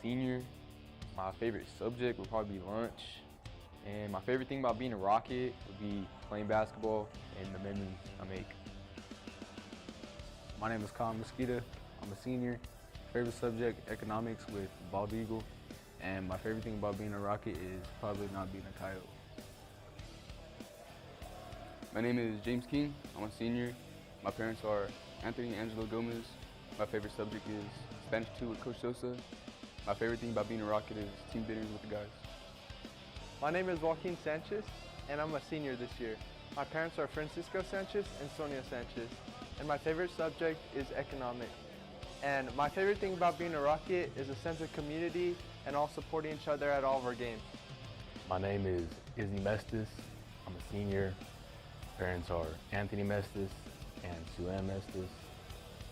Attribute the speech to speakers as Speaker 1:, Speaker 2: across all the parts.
Speaker 1: senior. My favorite subject would probably be lunch. And my favorite thing about being a Rocket would be playing basketball and the memories I make.
Speaker 2: My name is Kyle Mosquita. I'm a senior. Favorite subject, economics with bald eagle. And my favorite thing about being a Rocket is probably not being a Coyote.
Speaker 3: My name is James King. I'm a senior. My parents are Anthony and Angelo Gomez. My favorite subject is Spanish 2 with Coach Sosa. My favorite thing about being a Rocket is team dinners with the guys.
Speaker 4: My name is Joaquin Sanchez, and I'm a senior this year. My parents are Francisco Sanchez and Sonia Sanchez, and my favorite subject is economics. And my favorite thing about being a Rocket is a sense of community and all supporting each other at all of our games.
Speaker 5: My name is Izzy Mestis. I'm a senior. Parents are Anthony Mestis and Sue-Ann Mestis.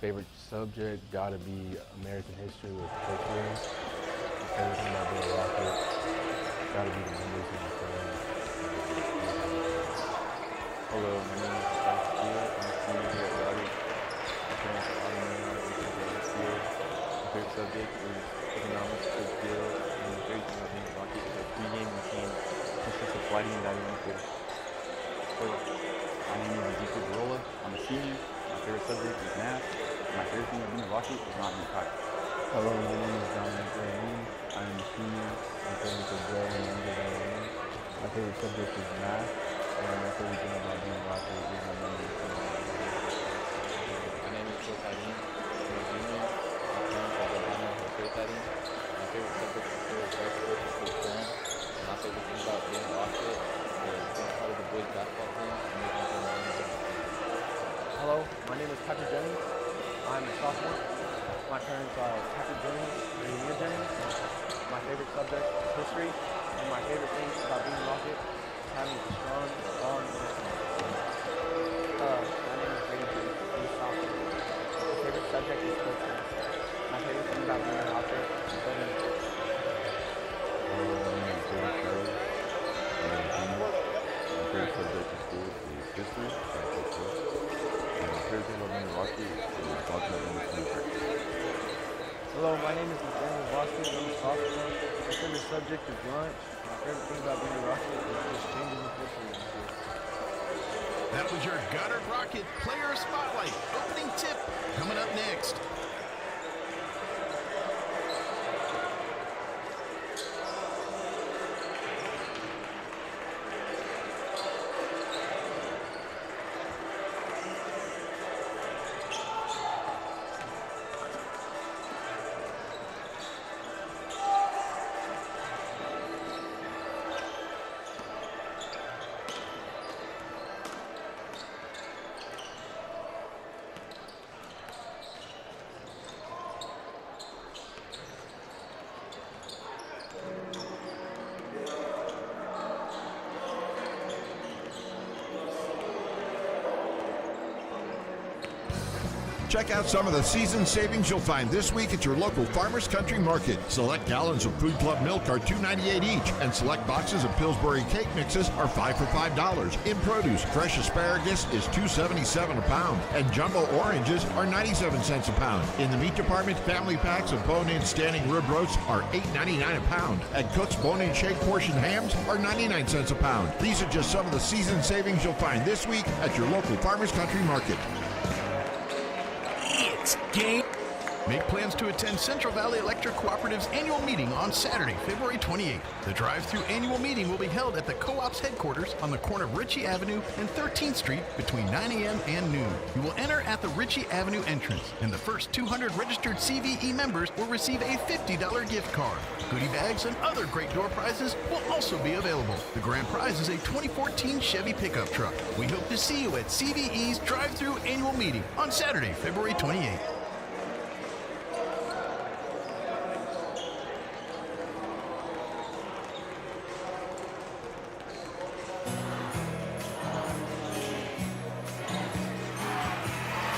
Speaker 5: Favorite subject gotta be American history with Coach Lee. Favorite thing about being a Rocket gotta be the memories of my friends.
Speaker 1: Hello, my name is Scott Steele. I'm a senior here at Goddard. My parents are Alamogordo and Steele. My favorite subject is economics with Steele. And my favorite thing about being a Rocket is our pregame routine consists of fighting without even fear.
Speaker 6: Hello, my name is Ezekiel Barola. I'm a senior. My favorite subject is math. My favorite thing about being a Rocket is not being a Coyote.
Speaker 2: Hello, my name is Dominic Rain. I am a senior. My parents are Joe and Angela. My favorite subject is math. And my favorite thing about being a Rocket is my memories.
Speaker 1: My name is Joe Karim. I'm a junior. My parents are Johanna and Jose Karim. My favorite subject is Coach Rexford and Coach Graham. And my favorite thing about being a Rocket is being part of the boys basketball team and making some memories.
Speaker 4: Hello, my name is Patrick Jennings. I'm a sophomore. My parents are Patrick Jennings and Amir Jennings. My favorite subject is history, and my favorite thing about being a Rocket is having a strong bond with my name is Brady G. I'm a sophomore. My favorite subject is sports science. My favorite thing about being a Rocket is building.
Speaker 7: My name is Derek Carter. I'm a junior. My favorite subject in school is history. And my favorite thing about being a Rocket is walking up in the school practice.
Speaker 4: Hello, my name is Nathaniel Boston. I'm a sophomore. My favorite subject is lunch. My favorite thing about being a Rocket is just changing the culture of the school.
Speaker 8: That was your Goddard Rocket Player Spotlight. Opening tip coming up next. Check out some of the season savings you'll find this week at your local Farmers Country Market. Select gallons of Food Club milk are $2.98 each, and select boxes of Pillsbury cake mixes are 5 for $5. In produce, fresh asparagus is $2.77 a pound, and jumbo oranges are 97 cents a pound. In the meat department, family packs of bone-in standing rib roasts are $8.99 a pound, and Cook's bone-in shake portion hams are 99 cents a pound. These are just some of the season savings you'll find this week at your local Farmers Country Market.
Speaker 9: It's game.
Speaker 8: Make plans to attend Central Valley Electric Cooperative's annual meeting on Saturday, February 28th. The drive-through annual meeting will be held at the co-op's headquarters on the corner of Ritchie Avenue and 13th Street between 9 a.m. and noon. You will enter at the Ritchie Avenue entrance, and the first 200 registered CVE members will receive a $50 gift card. Goodie bags and other great door prizes will also be available. The grand prize is a 2014 Chevy pickup truck. We hope to see you at CVE's drive-through annual meeting on Saturday, February 28th.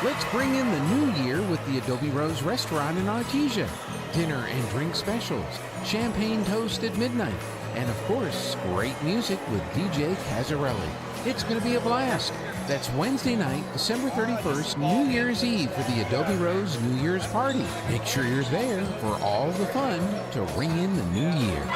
Speaker 9: Let's bring in the new year with the Adobe Rose Restaurant in Artesia. Dinner and drink specials, champagne toast at midnight, and of course, great music with DJ Cazzarelli. It's going to be a blast. That's Wednesday night, December 31st, New Year's Eve for the Adobe Rose New Year's Party. Make sure you're there for all the fun to ring in the new year.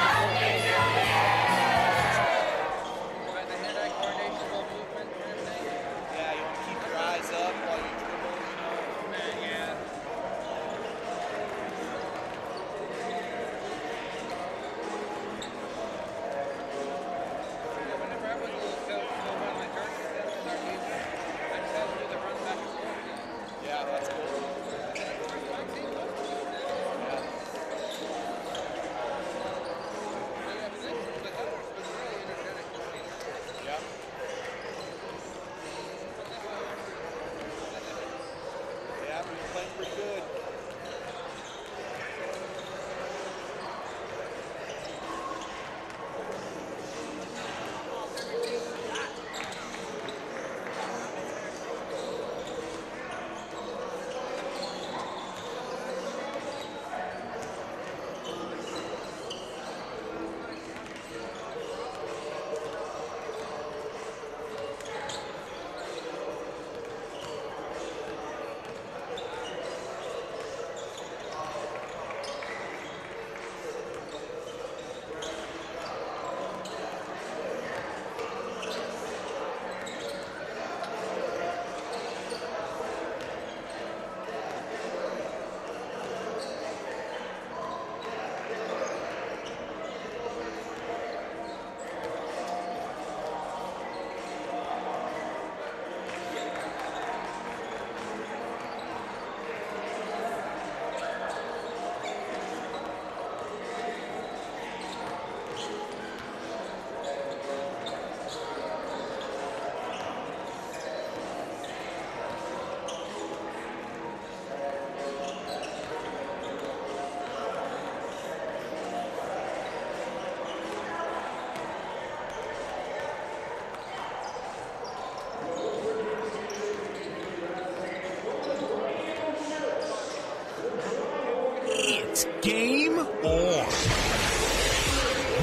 Speaker 10: It's game on.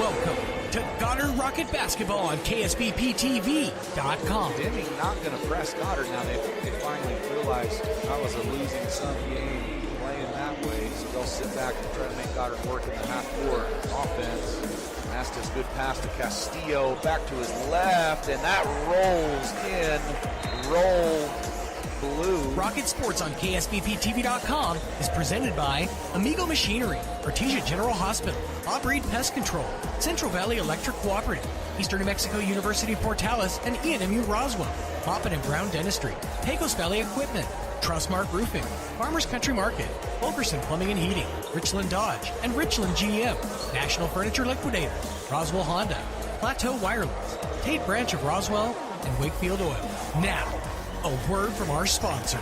Speaker 10: Welcome to Goddard Rocket Basketball on KSBPTV.com.
Speaker 11: Deming not going to press Goddard now. They finally realized that was a losing sum game playing that way, so they'll sit back and try to make Goddard work in the half-court offense. Mastis, good pass to Castillo, back to his left, and that rolls in. Roll blue.
Speaker 10: Rocket Sports on KSBPTV.com is presented by Amigo Machinery, Artesia General Hospital, Operate Pest Control, Central Valley Electric Cooperative, Eastern New Mexico University Portales, and ENMU Roswell, Moppin and Brown Dentistry, Pecos Valley Equipment, Trustmark Roofing, Farmers Country Market, Fulkerson Plumbing and Heating, Richland Dodge, and Richland GM, National Furniture Liquidator, Roswell Honda, Plateau Wireless, Tate Branch of Roswell, and Wakefield Oil. Now, a word from our sponsor.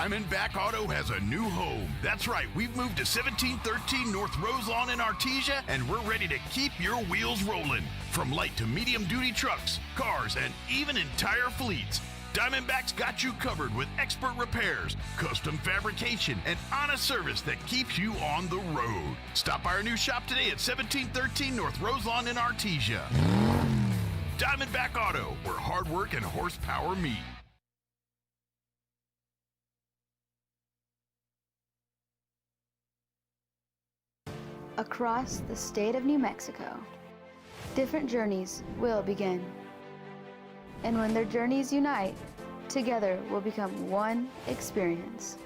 Speaker 8: Diamondback Auto has a new home. That's right, we've moved to 1713 North Roselawn in Artesia, and we're ready to keep your wheels rolling. From light to medium duty trucks, cars, and even entire fleets, Diamondback's got you covered with expert repairs, custom fabrication, and honest service that keeps you on the road. Stop by our new shop today at 1713 North Roselawn in Artesia. Diamondback Auto, where hard work and horsepower meet.
Speaker 12: Across the state of New Mexico, different journeys will begin. And when their journeys unite, together will become one experience.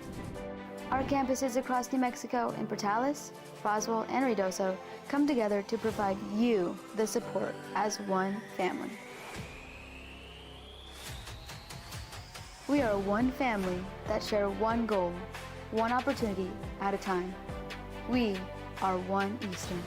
Speaker 12: Our campuses across New Mexico in Portales, Roswell, and Ruidoso come together to provide you the support as one family. We are one family that share one goal, one opportunity at a time. We are one Eastern.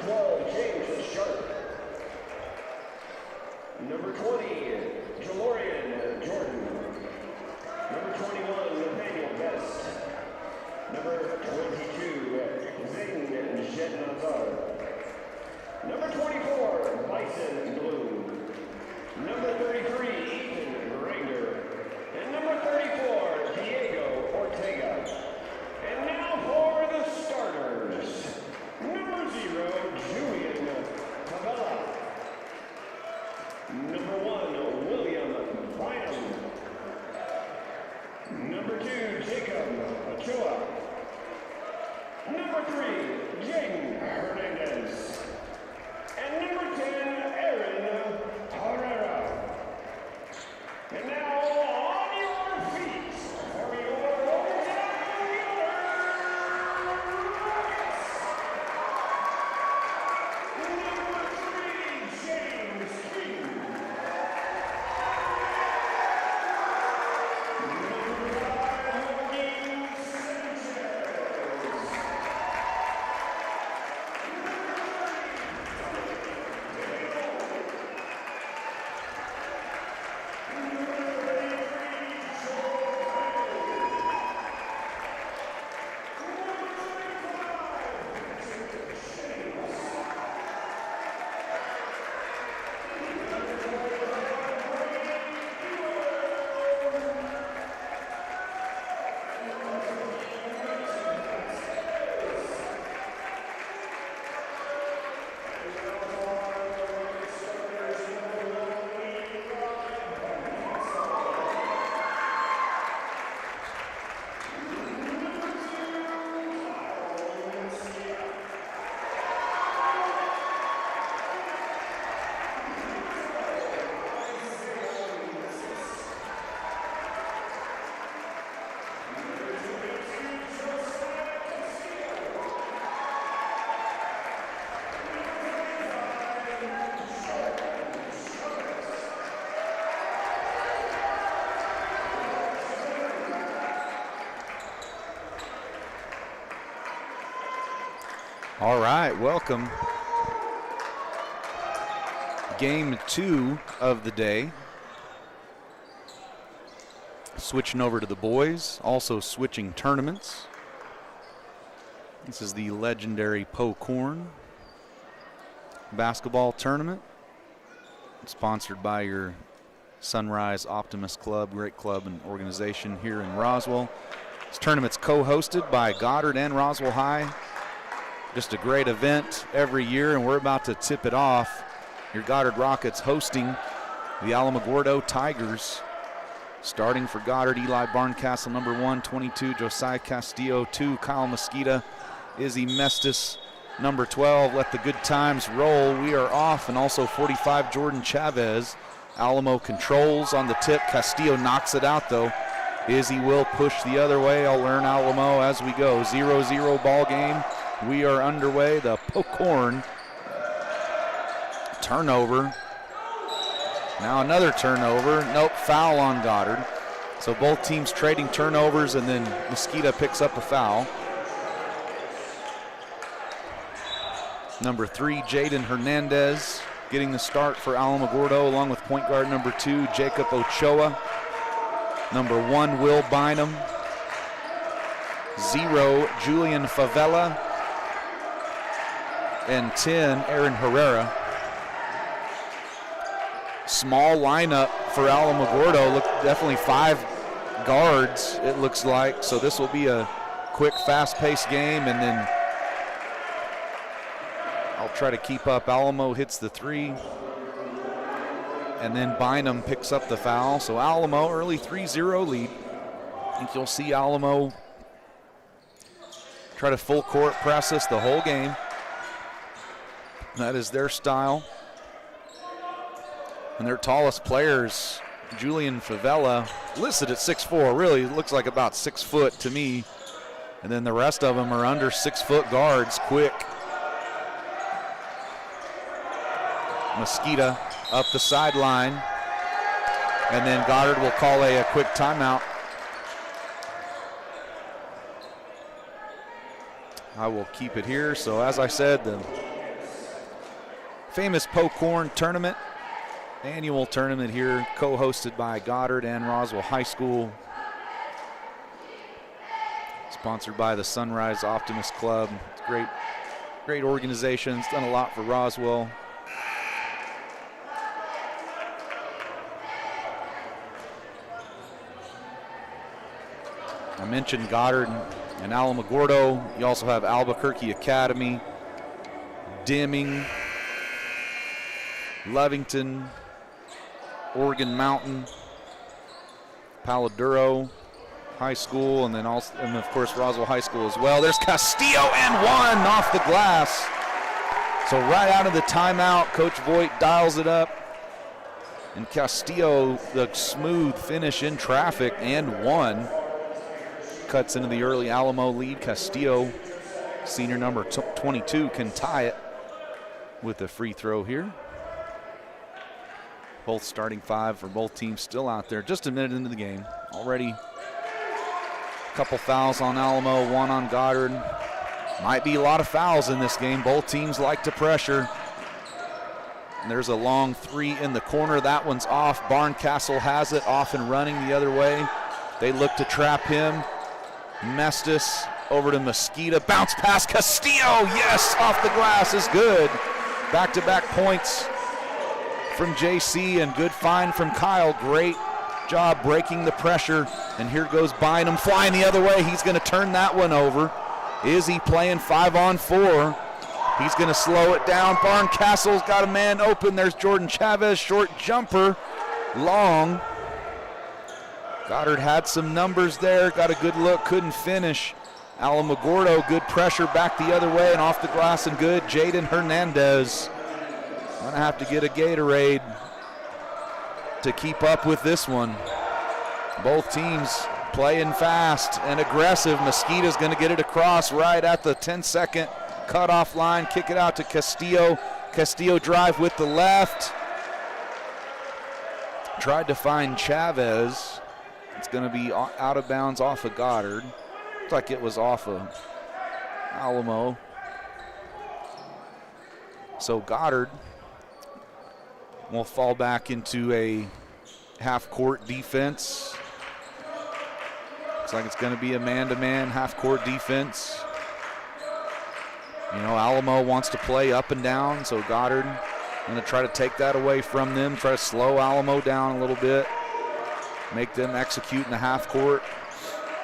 Speaker 13: 12, James Sharp. Number 20, Jalorian Jordan. Number 21, Nathaniel Best. Number 22, Zayden Jednazar. Number 24, Bison Bloom. Number 33, Ethan Ranger. And number 34, Diego Ortega. And now for the starters. Number 0, Julian Favela. Number 1, William Bynum. Number 2, Jacob Ochoa. Number 3, Jaden Hernandez. And number 10, Aaron Herrera. And now on your feet for your overtime Rockets. Number 3, James King. Number 5, Joaquin Sanchez.
Speaker 11: All right, welcome. Game 2 of the day. Switching over to the boys, also switching tournaments. This is the legendary Pokorn basketball tournament, sponsored by your Sunrise Optimist Club, great club and organization here in Roswell. This tournament's co-hosted by Goddard and Roswell High. Just a great event every year, and we're about to tip it off. Your Goddard Rockets hosting the Alamogordo Tigers. Starting for Goddard, Eli Barncastle, number 1, 22, Josiah Castillo, 2, Kyle Mosquita, Izzy Mestis, number 12. Let the good times roll. We are off, and also 45, Jordan Chavez. Alamo controls on the tip. Castillo knocks it out, though. Izzy will push the other way. I'll learn Alamo as we go. 0-0 ball game. We are underway. The Pokorn turnover. Now another turnover. Nope, foul on Goddard. So both teams trading turnovers, and then Mosquita picks up a foul. Number 3, Jaden Hernandez, getting the start for Alamogordo, along with point guard number 2, Jacob Ochoa. Number 1, Will Bynum. 0, Julian Favela. And 10, Aaron Herrera. Small lineup for Alamogordo. Look, definitely 5 guards, it looks like. So this will be a quick, fast-paced game, and then I'll try to keep up. Alamo hits the 3, and then Bynum picks up the foul. So Alamo, early 3-0 lead. I think you'll see Alamo try to full court press us the whole game. That is their style. And their tallest players, Julian Favela, listed at 6'4", really looks like about 6 foot to me. And then the rest of them are under 6 foot guards, quick. Mosquita up the sideline. And then Goddard will call a quick timeout. I will keep it here. So as I said, the
Speaker 14: famous Pocorn tournament, annual tournament here, co-hosted by Goddard and Roswell High School. Sponsored by the Sunrise Optimist Club. It's great organization. It's done a lot for Roswell. I mentioned Goddard and Alamogordo. You also have Albuquerque Academy, Deming, Lovington, Oregon Mountain, Paladuro High School, and then also, and of course, Roswell High School as well. There's Castillo and one off the glass. So right out of the timeout, Coach Voigt dials it up. And Castillo, the smooth finish in traffic, and one. Cuts into the early Alamo lead. Castillo, senior number 22, can tie it with a free throw here. Both starting five for both teams still out there. Just a minute into the game. Already a couple fouls on Alamo, one on Goddard. Might be a lot of fouls in this game. Both teams like to pressure. And there's a long three in the corner. That one's off. Barncastle has it, off and running the other way. They look to trap him. Mestis over to Mosqueda. Bounce pass. Castillo, yes, off the glass is good. Back-to-back points from JC, and good find from Kyle. Great job breaking the pressure. And here goes Bynum flying the other way. He's going to turn that one over. Izzy playing 5-on-4. He's going to slow it down. Barncastle's got a man open. There's Jordan Chavez, short jumper, long. Goddard had some numbers there, got a good look, couldn't finish. Alamogordo, good pressure back the other way and off the glass and good. Jaden Hernandez gonna have to get a Gatorade to keep up with this one. Both teams playing fast and aggressive. Mosqueda's gonna get it across right at the 10-second cutoff line, kick it out to Castillo. Castillo drive with the left. Tried to find Chavez. It's going to be out of bounds off of Goddard. Looks like it was off of Alamo. So Goddard will fall back into a half-court defense. Looks like it's going to be a man-to-man half-court defense. You know, Alamo wants to play up and down, so Goddard going to try to take that away from them, try to slow Alamo down a little bit. Make them execute in the half court.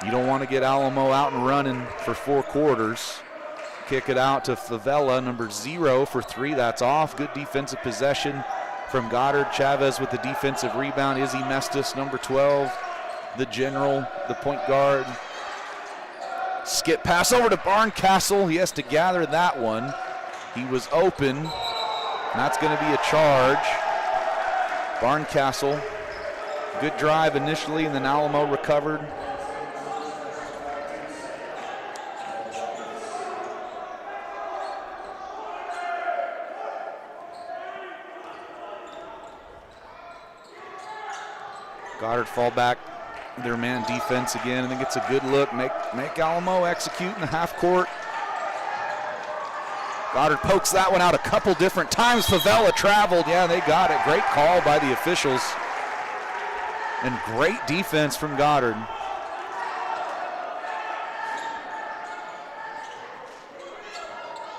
Speaker 14: You don't want to get Alamo out and running for 4 quarters. Kick it out to Favela, number 0 for 3. That's off. Good defensive possession from Goddard. Chavez with the defensive rebound. Izzy Mestis, number 12, the general, the point guard. Skip pass over to Barncastle. He has to gather that one. He was open. And that's going to be a charge. Barncastle. Good drive initially, and then Alamo recovered. Goddard fall back, their man defense again. I think it's a good look. Make Alamo execute in the half court. Goddard pokes that one out a couple different times. Favela traveled. Yeah, they got it. Great call by the officials. And great defense from Goddard.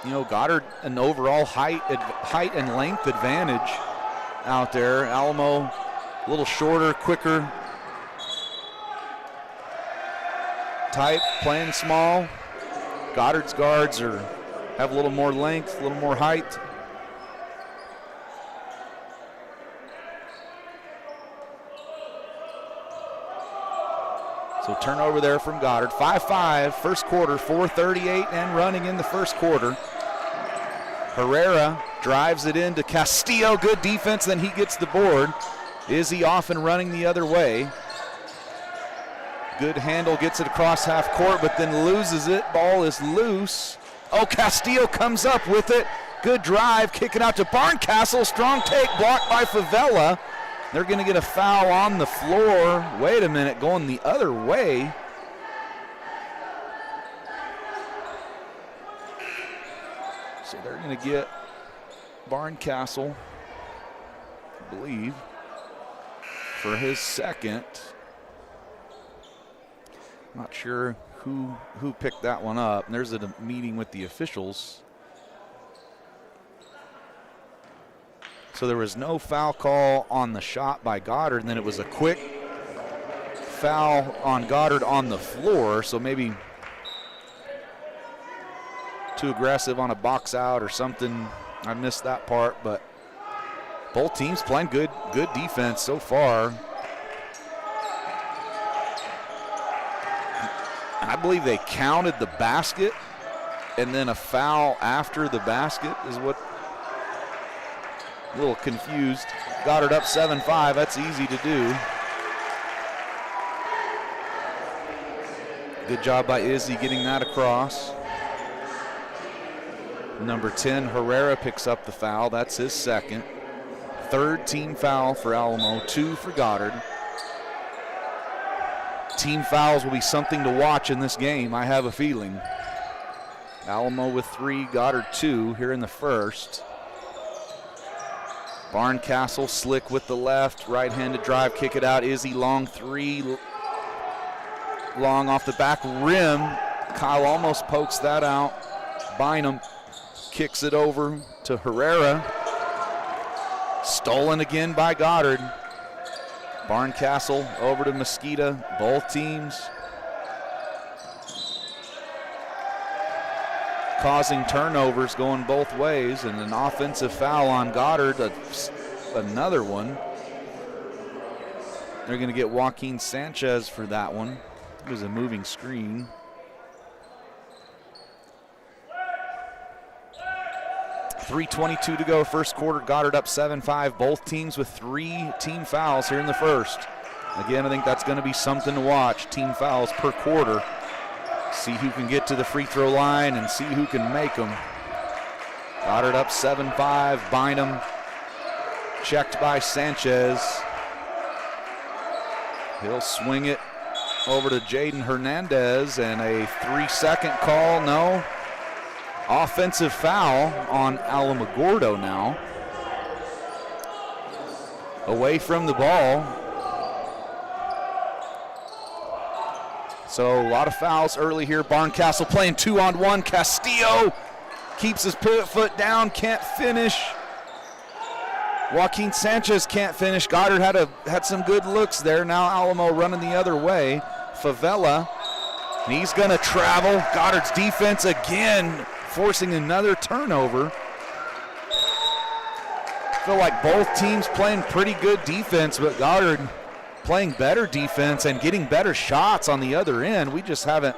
Speaker 14: You know, Goddard an overall height and length advantage out there. Alamo a little shorter, quicker type, playing small. Goddard's guards have a little more length, a little more height. So turnover there from Goddard. 5-5, first quarter, 4:38 and running in the first quarter. Herrera drives it into Castillo, good defense, then he gets the board. Izzy off and running the other way. Good handle, gets it across half court, but then loses it. Ball is loose. Oh, Castillo comes up with it. Good drive, kicking out to Barncastle. Strong take, blocked by Favela. They're going to get a foul on the floor. Wait a minute, going the other way. So they're going to get Barncastle, I believe, for his second. Not sure who picked that one up. And there's a meeting with the officials. So there was no foul call on the shot by Goddard, and then it was a quick foul on Goddard on the floor, so maybe too aggressive on a box out or something. I missed that part, but both teams playing good defense so far. I believe they counted the basket and then a foul after the basket is what. A little confused. Goddard up 7-5. That's easy to do. Good job by Izzy getting that across. Number 10, Herrera, picks up the foul. That's his second. Third team foul for Alamo, 2 for Goddard. Team fouls will be something to watch in this game, I have a feeling. Alamo with 3, Goddard 2 here in the first. Barncastle slick with the left, right-handed drive, kick it out. Izzy long 3, long off the back rim. Kyle almost pokes that out. Bynum kicks it over to Herrera. Stolen again by Goddard. Barncastle over to Mosquita, both teams causing turnovers going both ways, and an offensive foul on Goddard, another one. They're going to get Joaquin Sanchez for that one. It was a moving screen. .3:22 to go, first quarter. Goddard up 7-5. Both teams with 3 team fouls here in the first. Again, I think that's going to be something to watch. Team fouls per quarter. See who can get to the free throw line and see who can make them. Goddard up 7-5. Bynum checked by Sanchez. He'll swing it over to Jaden Hernandez, and a 3-second call. No. Offensive foul on Alamogordo now. Away from the ball. So a lot of fouls early here. Barncastle playing 2-on-1. Castillo keeps his pivot foot down, can't finish. Joaquin Sanchez can't finish. Goddard had some good looks there. Now Alamo running the other way. Favela, he's gonna travel. Goddard's defense again, forcing another turnover. I feel like both teams playing pretty good defense, but Goddard playing better defense and getting better shots on the other end. We just haven't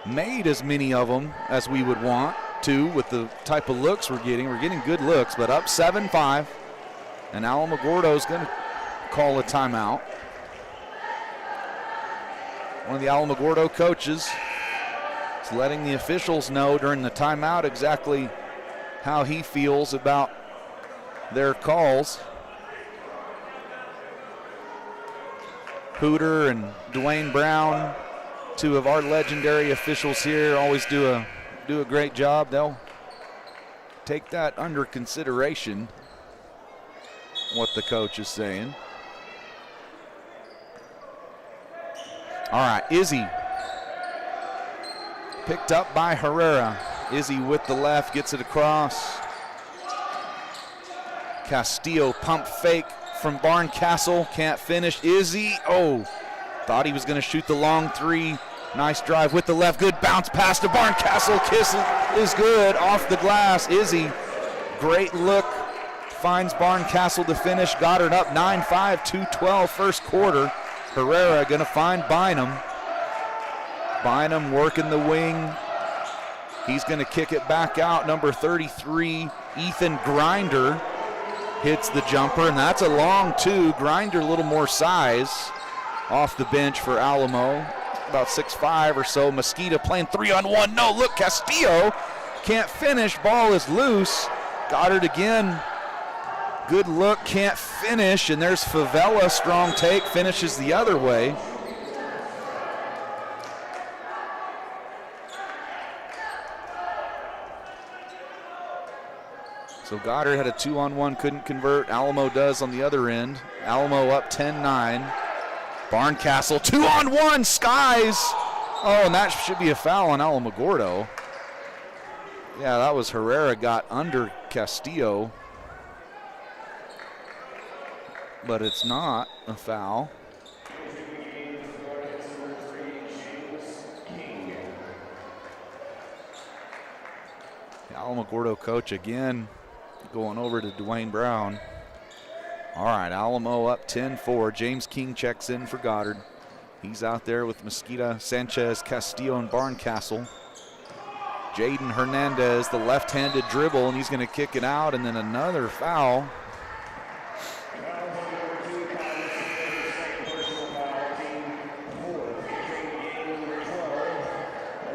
Speaker 14: made as many of them as we would want to with the type of looks we're getting. We're getting good looks, but up 7-5, and Alamogordo's going to call a timeout. One of the Alamogordo coaches is letting the officials know during the timeout exactly how he feels about their calls. Hooter and Dwayne Brown, 2 of our legendary officials here, always do a great job. They'll take that under consideration, what the coach is saying. All right, Izzy picked up by Herrera. Izzy with the left, gets it across. Castillo pump fake from Barncastle, can't finish. Izzy, thought he was going to shoot the long 3. Nice drive with the left, good bounce pass to Barncastle. Kiss is good off the glass. Izzy, great look, finds Barncastle to finish. Goddard up 9-5, 2:12 first quarter. Herrera going to find Bynum. Bynum working the wing. He's going to kick it back out. Number 33, Ethan Grinder, hits the jumper, and that's a long 2. Grinder a little more size off the bench for Alamo, about 6'5" or so. Mosquita playing 3-on-1. No, look, Castillo can't finish. Ball is loose. Goddard again. Good look, can't finish, and there's Favela, strong take, finishes the other way. So Goddard had a 2-on-1, couldn't convert. Alamo does on the other end. Alamo up 10-9. Barncastle, 2-on-1, skies. Oh, and that should be a foul on Alamogordo. Yeah, that was Herrera got under Castillo. But it's not a foul. Alamogordo coach again going over to Dwayne Brown. All right, Alamo up 10-4. James King checks in for Goddard. He's out there with Mesquita, Sanchez, Castillo, and Barncastle. Jaden Hernandez, the left-handed dribble, and he's going to kick it out, and then another foul.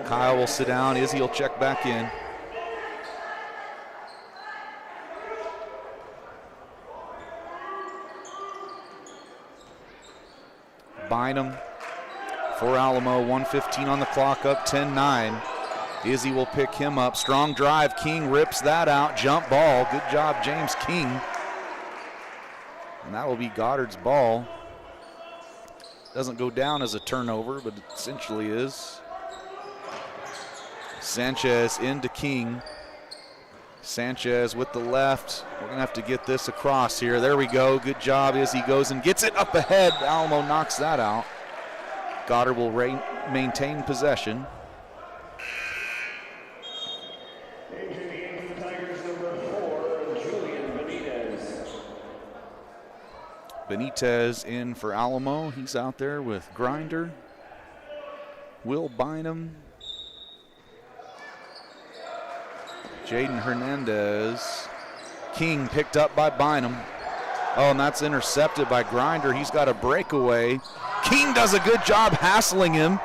Speaker 14: Kyle will sit down. Izzy will check back in. Bynum for Alamo, 1:15 on the clock, up 10-9. Izzy will pick him up. Strong drive. King rips that out. Jump ball. Good job, James King. And that will be Goddard's ball. Doesn't go down as a turnover, but it essentially is. Sanchez into King. Sanchez with the left. We're going to have to get this across here. There we go. Good job. Izzy goes and gets it up ahead. Alamo knocks that out. Goddard will maintain possession. Benitez in for Alamo. He's out there with Grinder. Will Bynum. Jaden Hernandez. King picked up by Bynum. Oh, and that's intercepted by Grinder. He's got a breakaway. King does a good job hassling him.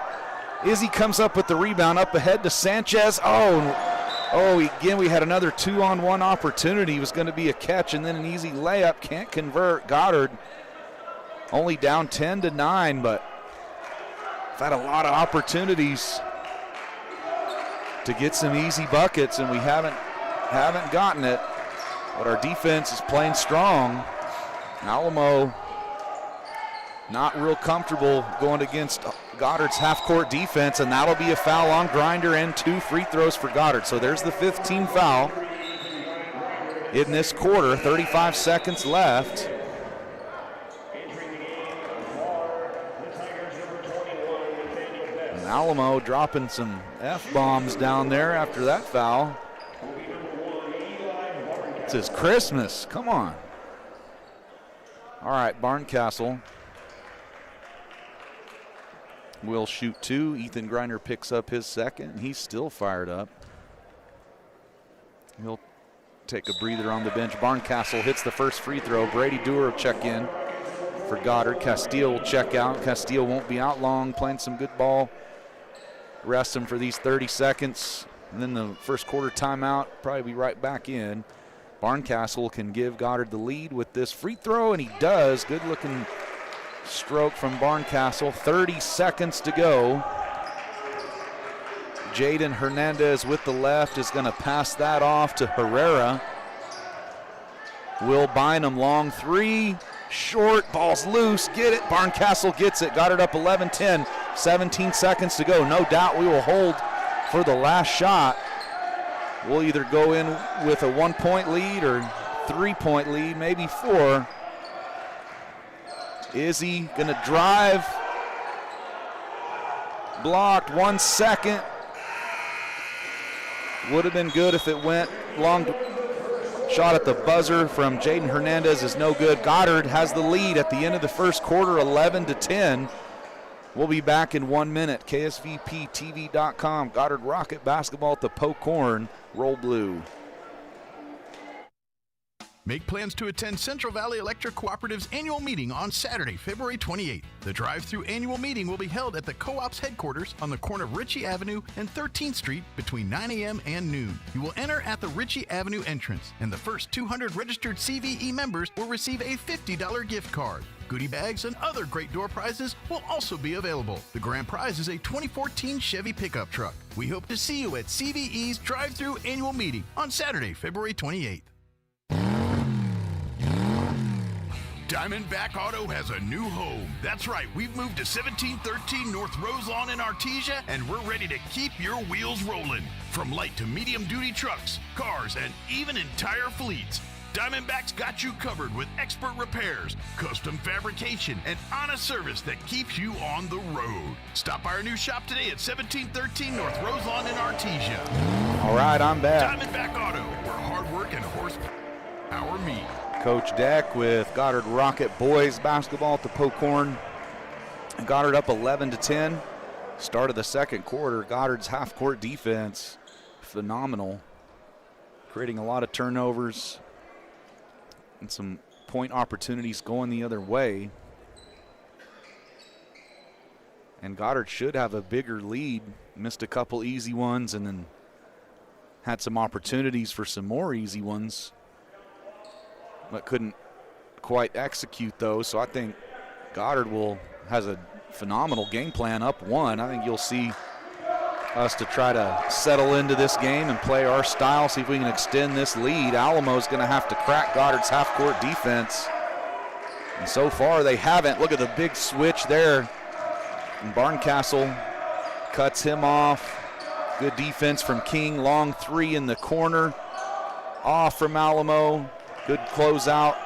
Speaker 14: Izzy comes up with the rebound up ahead to Sanchez. Again, we had another 2-on-1 opportunity. It was going to be a catch and then an easy layup. Can't convert. Goddard only down 10-9, but I've had a lot of opportunities to get some easy buckets, and we haven't gotten it. But our defense is playing strong. Alamo not real comfortable going against Goddard's half-court defense, and that'll be a foul on Grinder and 2 free throws for Goddard. So there's the 15th team foul in this quarter. 35 seconds left. And Alamo dropping some F-bombs down there after that foul. It says Christmas. Come on. All right, Barncastle will shoot 2. Ethan Grinder picks up his second. He's still fired up. He'll take a breather on the bench. Barncastle hits the first free throw. Brady Dewar will check in for Goddard. Castillo will check out. Castillo won't be out long, playing some good ball. Rest him for these 30 seconds. And then the first quarter timeout, probably be right back in. Barncastle can give Goddard the lead with this free throw, and he does. Good looking stroke from Barncastle. 30 seconds to go. Jaden Hernandez with the left is going to pass that off to Herrera. Will Bynum, long 3. Short, ball's loose. Get it. Barncastle gets it. Goddard up 11-10. 17 seconds to go. No doubt we will hold for the last shot. We'll either go in with a 1-point lead or 3-point lead, maybe 4. Izzy gonna drive. Blocked. 1 second. Would have been good if it went long. Shot at the buzzer from Jaden Hernandez is no good. Goddard has the lead at the end of the first quarter, 11-10. We'll be back in 1 minute. KSVPTV.com. Goddard Rocket basketball at the Pocorn. Roll blue.
Speaker 8: Make plans to attend Central Valley Electric Cooperative's annual meeting on Saturday, February 28th. The drive-through annual meeting will be held at the Co-op's headquarters on the corner of Ritchie Avenue and 13th Street between 9 a.m. and noon. You will enter at the Ritchie Avenue entrance, and the first 200 registered CVE members will receive a $50 gift card. Goodie bags and other great door prizes will also be available. The grand prize is a 2014 Chevy pickup truck. We hope to see you at CVE's drive-through annual meeting on Saturday, February 28th. Diamondback Auto has a new home. That's right, we've moved to 1713 North Roselawn in Artesia, and we're ready to keep your wheels rolling. From light to medium duty trucks, cars, and even entire fleets, Diamondback's got you covered with expert repairs, custom fabrication, and honest service that keeps you on the road. Stop by our new shop today at 1713 North Roselawn in Artesia.
Speaker 14: All right, I'm back.
Speaker 8: Diamondback Auto, where hard work and horsepower meet.
Speaker 14: Coach Deck with Goddard Rocket boys basketball at the Pocorn. Goddard up 11-10. Start of the second quarter. Goddard's half-court defense, phenomenal. Creating a lot of turnovers and some point opportunities going the other way. And Goddard should have a bigger lead. Missed a couple easy ones and then had some opportunities for some more easy ones, but couldn't quite execute those. So I think Goddard has a phenomenal game plan up one. I think you'll see us to try to settle into this game and play our style, see if we can extend this lead. Alamo's going to have to crack Goddard's half-court defense. And so far they haven't. Look at the big switch there. And Barncastle cuts him off. Good defense from King. Long three in the corner. Off from Alamo. Good closeout.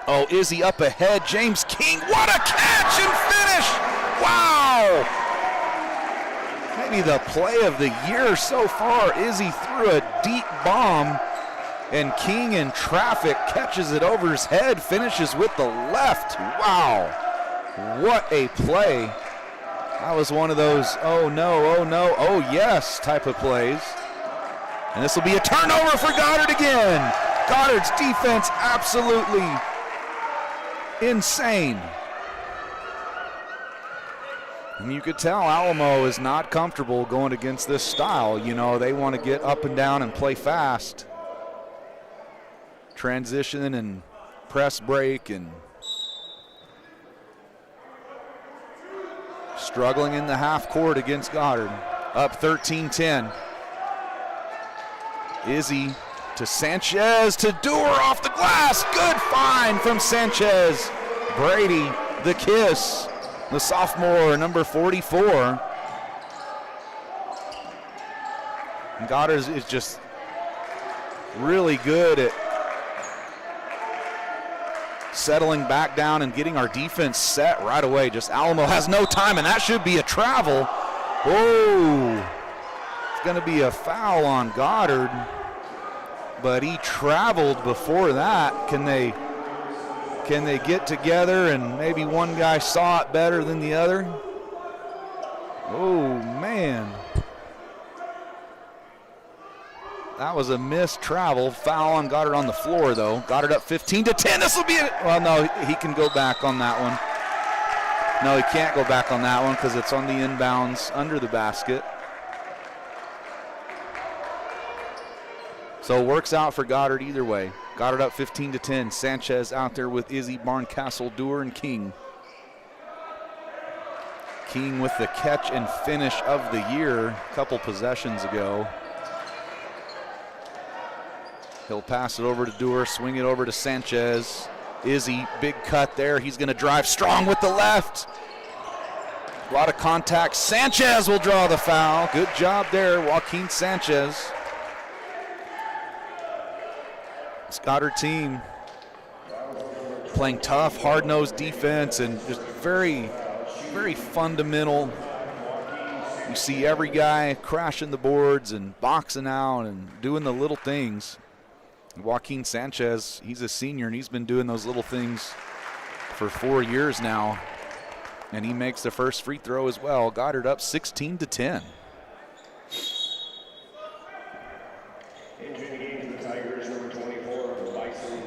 Speaker 14: Oh, Izzy up ahead. James King, what a catch and finish! Wow! Maybe the play of the year so far. Izzy threw a deep bomb, and King in traffic catches it over his head, finishes with the left. Wow! What a play. That was one of those, oh no, oh yes type of plays. And this will be a turnover for Goddard again. Goddard's defense absolutely insane. And you could tell Alamo is not comfortable going against this style. You know, they want to get up and down and play fast. Transition and press break, and struggling in the half court against Goddard. Up 13-10. Izzy to Sanchez, to Dewar off the glass. Good find from Sanchez. Brady, the kiss. The sophomore, number 44. And Goddard is just really good at settling back down and getting our defense set right away. Just Alamo has no time, and that should be a travel. Whoa. It's going to be a foul on Goddard, but he traveled before that. Can they get together and maybe one guy saw it better than the other? Oh, man. That was a missed travel. Foul on Goddard on the floor, though. Goddard up 15-10. This will be it. Well, no, he can go back on that one. No, he can't go back on that one because it's on the inbounds under the basket. So works out for Goddard either way. Goddard up 15-10. Sanchez out there with Izzy, Barncastle, Dewar, and King. King with the catch and finish of the year a couple possessions ago. He'll pass it over to Dewar, swing it over to Sanchez. Izzy, big cut there. He's going to drive strong with the left. A lot of contact. Sanchez will draw the foul. Good job there, Joaquin Sanchez. This Goddard team playing tough, hard-nosed defense and just very, very fundamental. You see every guy crashing the boards and boxing out and doing the little things. Joaquin Sanchez, he's a senior, and he's been doing those little things for 4 years now. And he makes the first free throw as well. Goddard up 16-10.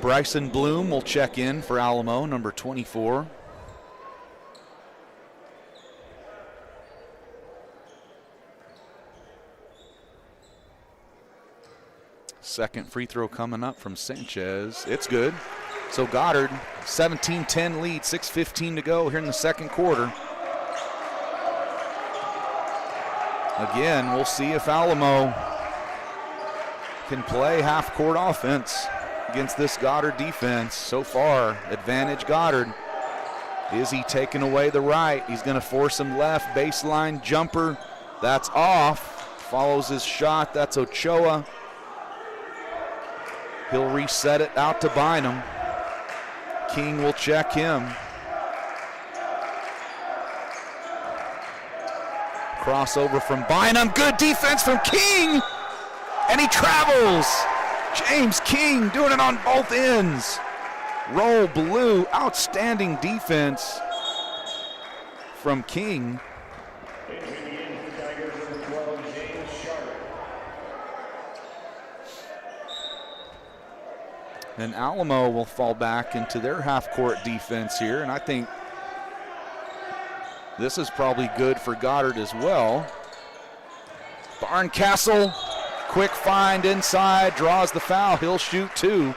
Speaker 14: Bryson Bloom will check in for Alamo, number 24. Second free throw coming up from Sanchez. It's good. So Goddard, 17-10 lead, 6:15 to go here in the second quarter. Again, we'll see if Alamo can play half-court offense. against this Goddard defense. So far, advantage Goddard. Izzy taking away the right. He's going to force him left. Baseline jumper. That's off. Follows his shot. That's Ochoa. He'll reset it out to Bynum. King will check him. Crossover from Bynum. Good defense from King. And he travels. James King doing it on both ends. Roll blue. Outstanding defense from King. And Alamo will fall back into their half-court defense here, and I think this is probably good for Goddard as well. Barncastle, quick find inside, draws the foul. He'll shoot 2.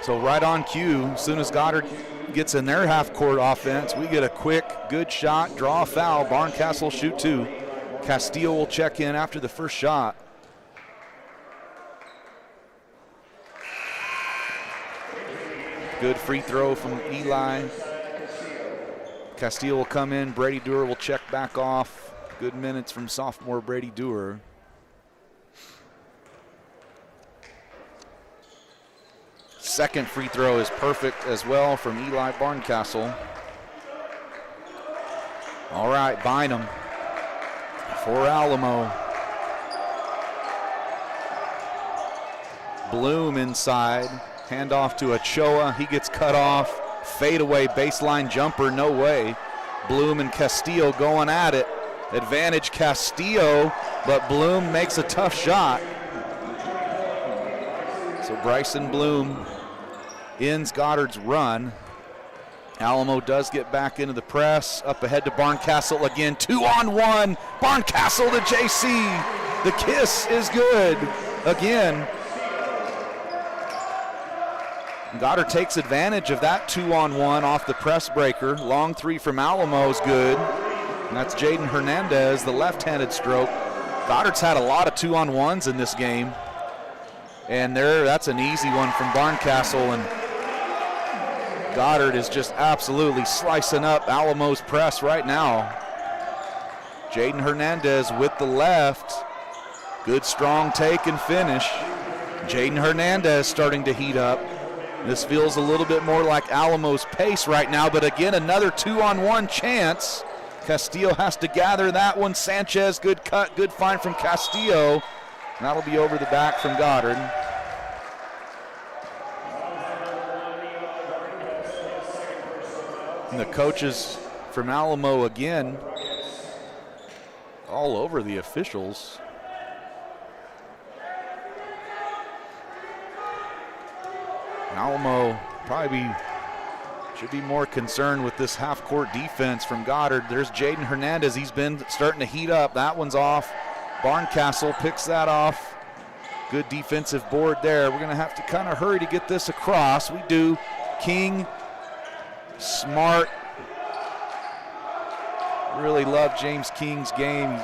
Speaker 14: So right on cue, as soon as Goddard gets in their half-court offense, we get a quick, good shot, draw a foul. Barncastle shoot 2. Castillo will check in after the first shot. Good free throw from Eli. Castillo will come in. Brady Dewar will check back off. Good minutes from sophomore Brady Dewar. Second free throw is perfect as well from Eli Barncastle. All right, Bynum for Alamo. Bloom inside. Handoff to Ochoa. He gets cut off. Fadeaway baseline jumper, no way. Bloom and Castillo going at it. Advantage Castillo, but Bloom makes a tough shot. So Bryson Bloom ends Goddard's run. Alamo does get back into the press. Up ahead to Barncastle again. 2-on-1. Barncastle to JC. The kiss is good again. Goddard takes advantage of that 2-on-1 off the press breaker. Long 3 from Alamo is good. And that's Jaden Hernandez, the left-handed stroke. Goddard's had a lot of 2-on-1s in this game. And that's an easy one from Barncastle. And Goddard is just absolutely slicing up Alamo's press right now. Jaden Hernandez with the left. Good strong take and finish. Jaden Hernandez starting to heat up. This feels a little bit more like Alamo's pace right now, but again, another 2-on-1 chance. Castillo has to gather that one. Sanchez, good cut, good find from Castillo. And that'll be over the back from Goddard. And the coaches from Alamo again, all over the officials. Alamo probably should be more concerned with this half-court defense from Goddard. There's Jaden Hernandez. He's been starting to heat up. That one's off. Barncastle picks that off. Good defensive board there. We're going to have to kind of hurry to get this across. We do. King, smart. Really love James King's game.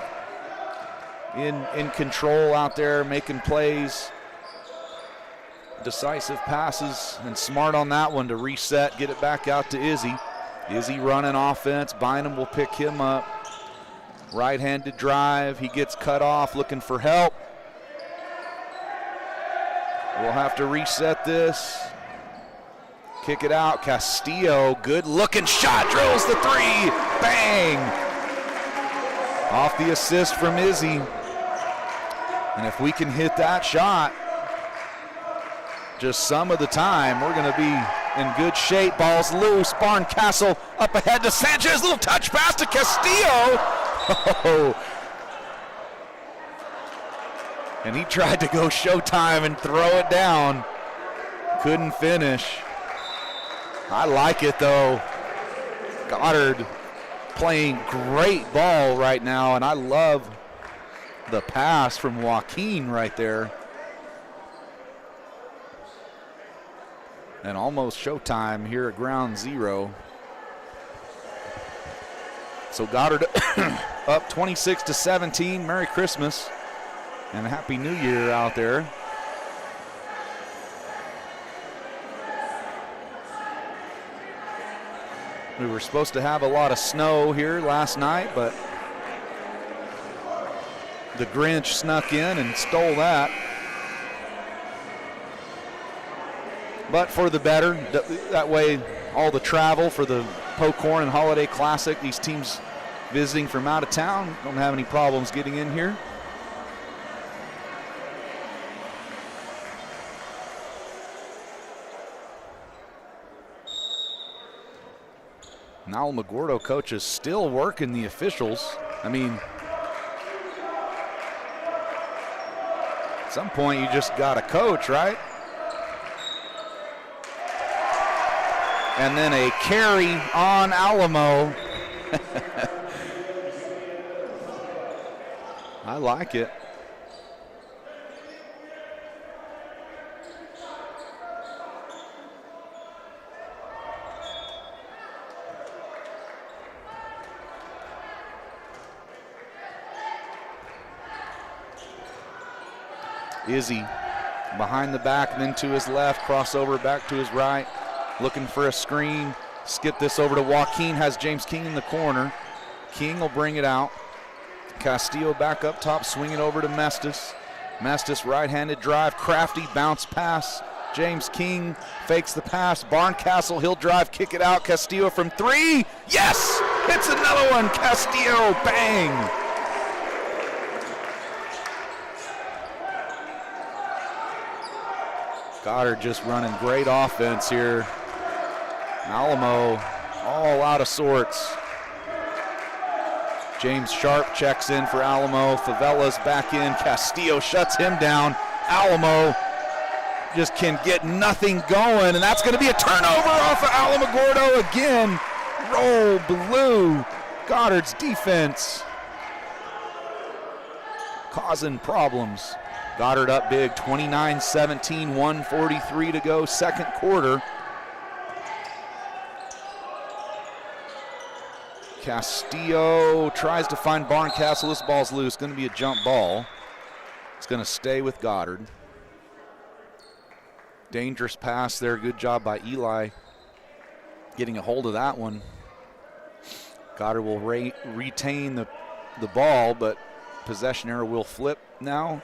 Speaker 14: In control out there, making plays. Decisive passes and smart on that one to reset, get it back out to Izzy. Izzy running offense. Bynum will pick him up. Right-handed drive. He gets cut off, looking for help. We'll have to reset this. Kick it out. Castillo, good looking shot. Drills the 3. Bang! Off the assist from Izzy. And if we can hit that shot just some of the time, we're going to be in good shape. Ball's loose. Barncastle up ahead to Sanchez. Little touch pass to Castillo. Oh. And he tried to go showtime and throw it down. Couldn't finish. I like it though. Goddard playing great ball right now, and I love the pass from Joaquin right there. And almost showtime here at ground zero. So Goddard up 26-17. Merry Christmas and a Happy New Year out there. We were supposed to have a lot of snow here last night, but the Grinch snuck in and stole that. But for the better, that way all the travel for the Pocorn and Holiday Classic, these teams visiting from out of town don't have any problems getting in here. And Alamogordo coach is still working the officials. I mean, at some point you just got to coach, right? And then a carry on Alamo. I like it. Izzy behind the back, then to his left, crossover back to his right, looking for a screen. Skip this over to Joaquin, has James King in the corner. King will bring it out. Castillo back up top, swing it over to Mestis. Mestis right-handed drive, crafty bounce pass. James King fakes the pass. Barncastle, he'll drive, kick it out. Castillo from three. Yes! Hits another one. Castillo, bang! Goddard just running great offense here. Alamo all out of sorts. James Sharp checks in for Alamo. Favela's back in. Castillo shuts him down. Alamo just can get nothing going, and that's going to be a turnover off of Alamogordo again. Roll blue. Goddard's defense causing problems. Goddard up big, 29-17, 1:43 to go, second quarter. Castillo tries to find Barncastle. This ball's loose. Going to be a jump ball. It's going to stay with Goddard. Dangerous pass there. Good job by Eli getting a hold of that one. Goddard will retain the ball, but possession error will flip now.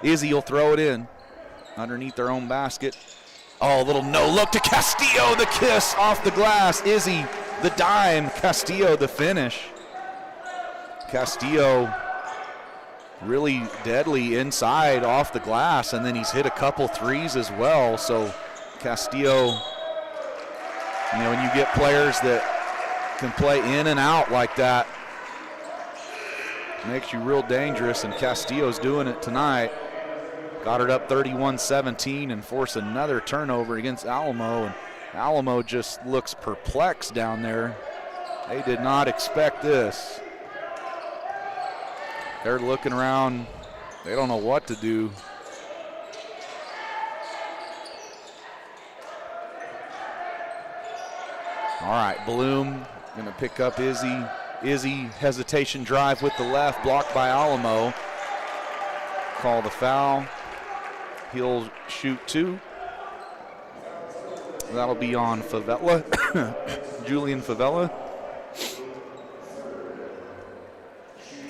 Speaker 14: Izzy will throw it in underneath their own basket. Oh, a little no look to Castillo. The kiss off the glass. Izzy the dime. Castillo the finish. Castillo really deadly inside off the glass, and then he's hit a couple threes as well. So Castillo, you know, when you get players that can play in and out like that, makes you real dangerous, and Castillo's doing it tonight. Goddard up 31-17 and force another turnover against Alamo, and Alamo just looks perplexed down there. They did not expect this. They're looking around. They don't know what to do. All right, Bloom gonna pick up Izzy. Izzy, hesitation drive with the left, blocked by Alamo. Call the foul. He'll shoot two. That'll be on Favela, Julian Favela.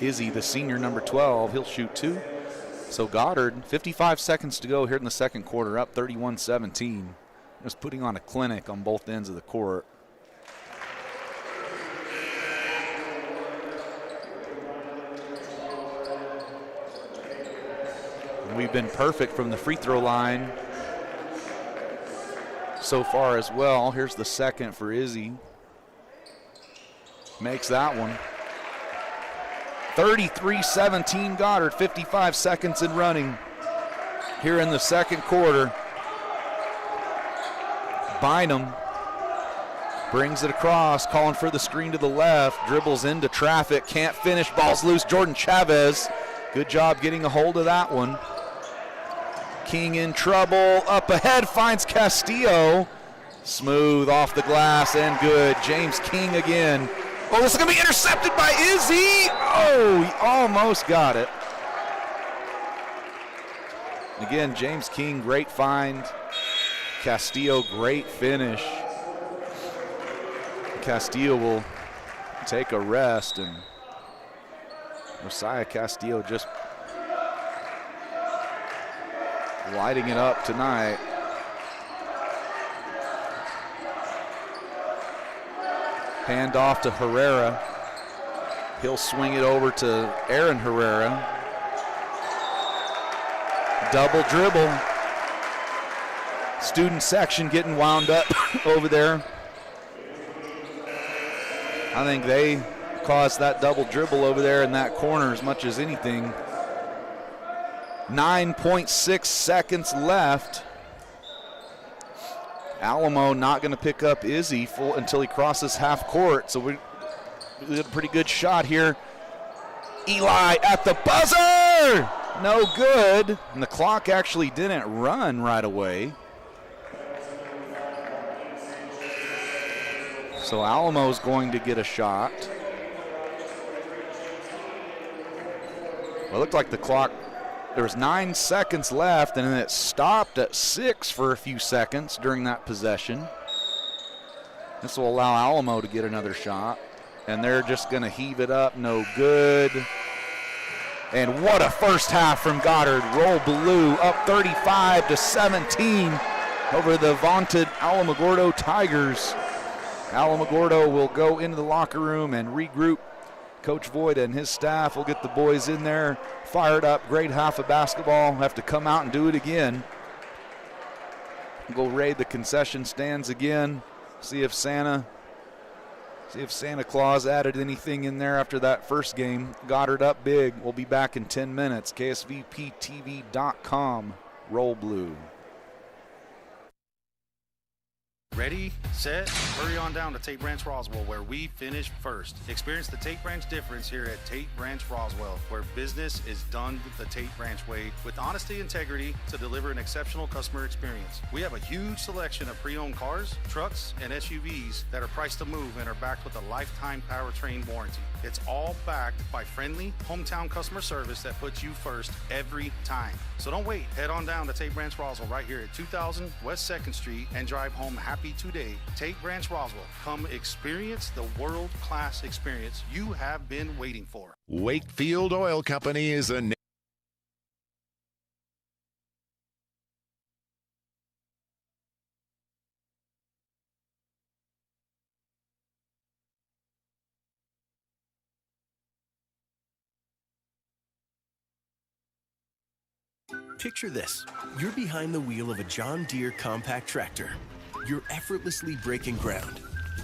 Speaker 14: Izzy, the senior, number 12, he'll shoot two. So Goddard, 55 seconds to go here in the second quarter, up 31-17. Just putting on a clinic on both ends of the court. We've been perfect from the free throw line so far as well. Here's the second for Izzy. Makes that one. 33-17 Goddard, 55 seconds in running here in the second quarter. Bynum brings it across, calling for the screen to the left, dribbles into traffic, can't finish, ball's loose. Jordan Chavez, good job getting a hold of that one. King in trouble, up ahead, finds Castillo. Smooth off the glass and good. James King again. Oh, this is going to be intercepted by Izzy. Oh, he almost got it. Again, James King, great find. Castillo, great finish. Castillo will take a rest, and Josiah Castillo just lighting it up tonight. Hand off to Herrera. He'll swing it over to Aaron Herrera. Double dribble. Student section getting wound up over there. I think they caused that double dribble over there in that corner as much as anything. 9.6 seconds left. Alamo not going to pick up Izzy until he crosses half court. So we did a pretty good shot here. Eli at the buzzer! No good. And the clock actually didn't run right away. So Alamo's going to get a shot. Well, it looked like the clock, there was 9 seconds left, and then it stopped at 6 for a few seconds during that possession. This will allow Alamo to get another shot, and they're just going to heave it up. No good. And what a first half from Goddard. Roll Blue up 35-17 over the vaunted Alamogordo Tigers. Alamogordo will go into the locker room and regroup. Coach Voigt and his staff will get the boys in there, fired up. Great half of basketball. Have to come out and do it again. Go raid the concession stands again. See if Santa Claus added anything in there after that first game. Goddard up big. We'll be back in 10 minutes. KSVPTV.com. Roll Blue.
Speaker 15: Ready, set, hurry on down to Tate Branch Roswell, where we finish first. Experience the Tate Branch difference here at Tate Branch Roswell, where business is done the Tate Branch way with honesty and integrity to deliver an exceptional customer experience. We have a huge selection of pre-owned cars, trucks, and SUVs that are priced to move and are backed with a lifetime powertrain warranty. It's all backed by friendly hometown customer service that puts you first every time. So don't wait. Head on down to Tate Branch Roswell right here at 2000 West 2nd Street and drive home happy today. Tate Branch Roswell. Come experience the world-class experience you have been waiting for.
Speaker 16: Wakefield Oil Company is a
Speaker 17: Picture this. You're behind the wheel of a John Deere compact tractor. You're effortlessly breaking ground,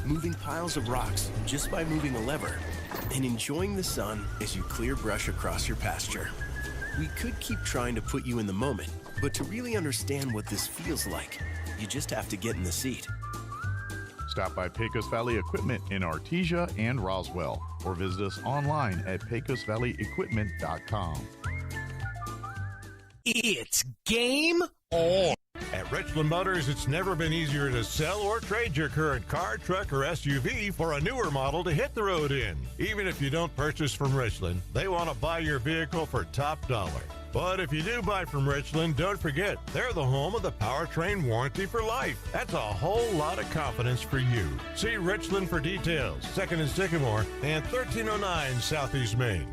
Speaker 17: moving piles of rocks just by moving a lever, and enjoying the sun as you clear brush across your pasture. We could keep trying to put you in the moment, but to really understand what this feels like, you just have to get in the seat.
Speaker 8: Stop by Pecos Valley Equipment in Artesia and Roswell, or visit us online at pecosvalleyequipment.com.
Speaker 10: It's game on.
Speaker 18: At Richland Motors, it's never been easier to sell or trade your current car, truck, or SUV for a newer model to hit the road in. Even if you don't purchase from Richland, they want to buy your vehicle for top dollar. But if you do buy from Richland, don't forget, they're the home of the powertrain warranty for life. That's a whole lot of confidence for you. See Richland for details. 2nd and Sycamore and 1309 Southeast Main.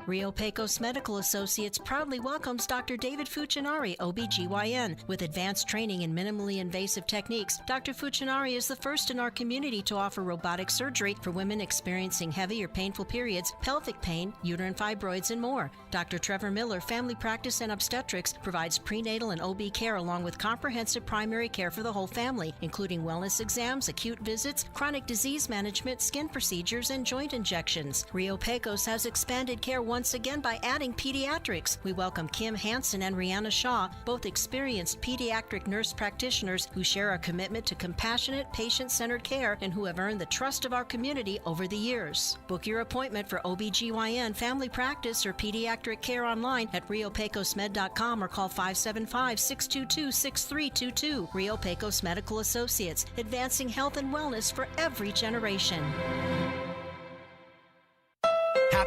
Speaker 19: Rio Pecos Medical Associates proudly welcomes Dr. David Fuccinari, OBGYN. With advanced training in minimally invasive techniques, Dr. Fuccinari is the first in our community to offer robotic surgery for women experiencing heavy or painful periods, pelvic pain, uterine fibroids, and more. Dr. Trevor Miller, Family Practice and Obstetrics, provides prenatal and OB care along with comprehensive primary care for the whole family, including wellness exams, acute visits, chronic disease management, skin procedures, and joint injections. Rio Pecos has expanded care once again by adding pediatrics. We welcome Kim Hansen and Rihanna Shaw, both experienced pediatric nurse practitioners who share our commitment to compassionate, patient-centered care and who have earned the trust of our community over the years. Book your appointment for OBGYN, family practice, or pediatric care online at riopecosmed.com or call 575-622-6322. Rio Pecos Medical Associates, advancing health and wellness for every generation.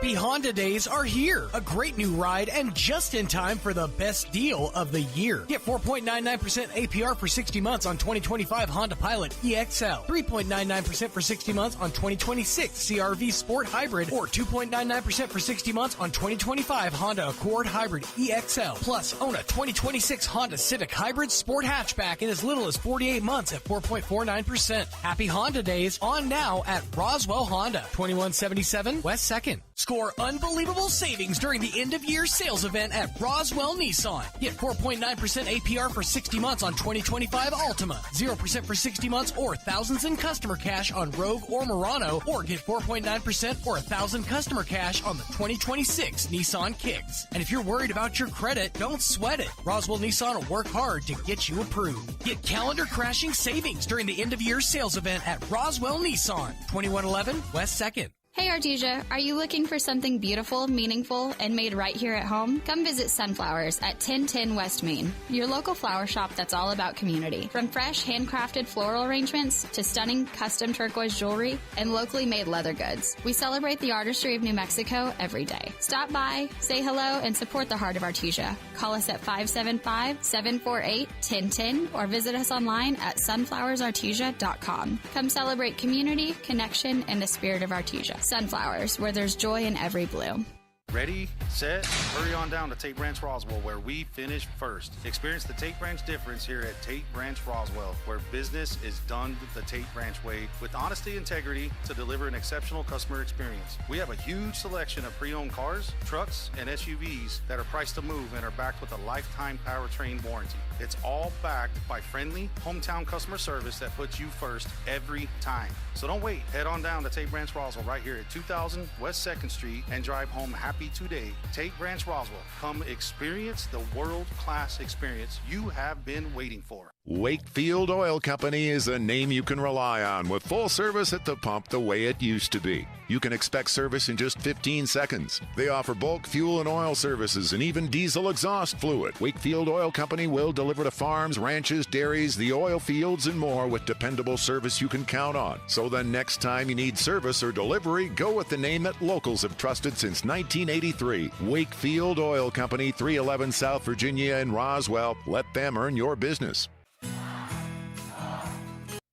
Speaker 10: Happy Honda Days are here. A great new ride and just in time for the best deal of the year. Get 4.99% APR for 60 months on 2025 Honda Pilot EXL, 3.99% for 60 months on 2026 CR-V Sport Hybrid, or 2.99% for 60 months on 2025 Honda Accord Hybrid EXL. Plus, own a 2026 Honda Civic Hybrid Sport Hatchback in as little as 48 months at 4.49%. Happy Honda Days on now at Roswell Honda, 2177 West 2nd. Score unbelievable savings during the end-of-year sales event at Roswell Nissan. Get 4.9% APR for 60 months on 2025 Altima, 0% for 60 months or thousands in customer cash on Rogue or Murano, or get 4.9% or 1,000 customer cash on the 2026 Nissan Kicks. And if you're worried about your credit, don't sweat it. Roswell Nissan will work hard to get you approved. Get calendar-crashing savings during the end-of-year sales event at Roswell Nissan, 2111 West 2nd.
Speaker 20: Hey Artesia, are you looking for something beautiful, meaningful, and made right here at home? Come visit Sunflowers at 1010 West Main, your local flower shop that's all about community. From fresh, handcrafted floral arrangements to stunning custom turquoise jewelry and locally made leather goods, we celebrate the artistry of New Mexico every day. Stop by, say hello, and support the heart of Artesia. Call us at 575-748-1010 or visit us online at sunflowersartesia.com. Come celebrate community, connection, and the spirit of Artesia. Sunflowers, where there's joy in every bloom.
Speaker 15: Ready, set, hurry on down to Tate Branch Roswell, where we finish first. Experience the Tate Branch difference here at Tate Branch Roswell, where business is done the Tate Branch way with honesty and integrity to deliver an exceptional customer experience. We have a huge selection of pre-owned cars, trucks, and SUVs that are priced to move and are backed with a lifetime powertrain warranty. It's all backed by friendly, hometown customer service that puts you first every time. So don't wait. Head on down to Tate Branch Roswell right here at 2000 West 2nd Street and drive home happy today. Tate Branch Roswell. Come experience the world-class experience you have been waiting for.
Speaker 16: Wakefield Oil Company is a name you can rely on with full service at the pump the way it used to be. You can expect service in just 15 seconds. They offer bulk fuel and oil services and even diesel exhaust fluid. Wakefield Oil Company will deliver to farms, ranches, dairies, the oil fields, and more with dependable service you can count on. So the next time you need service or delivery, go with the name that locals have trusted since 1983. Wakefield Oil Company, 311 South Virginia in Roswell. Let them earn your business.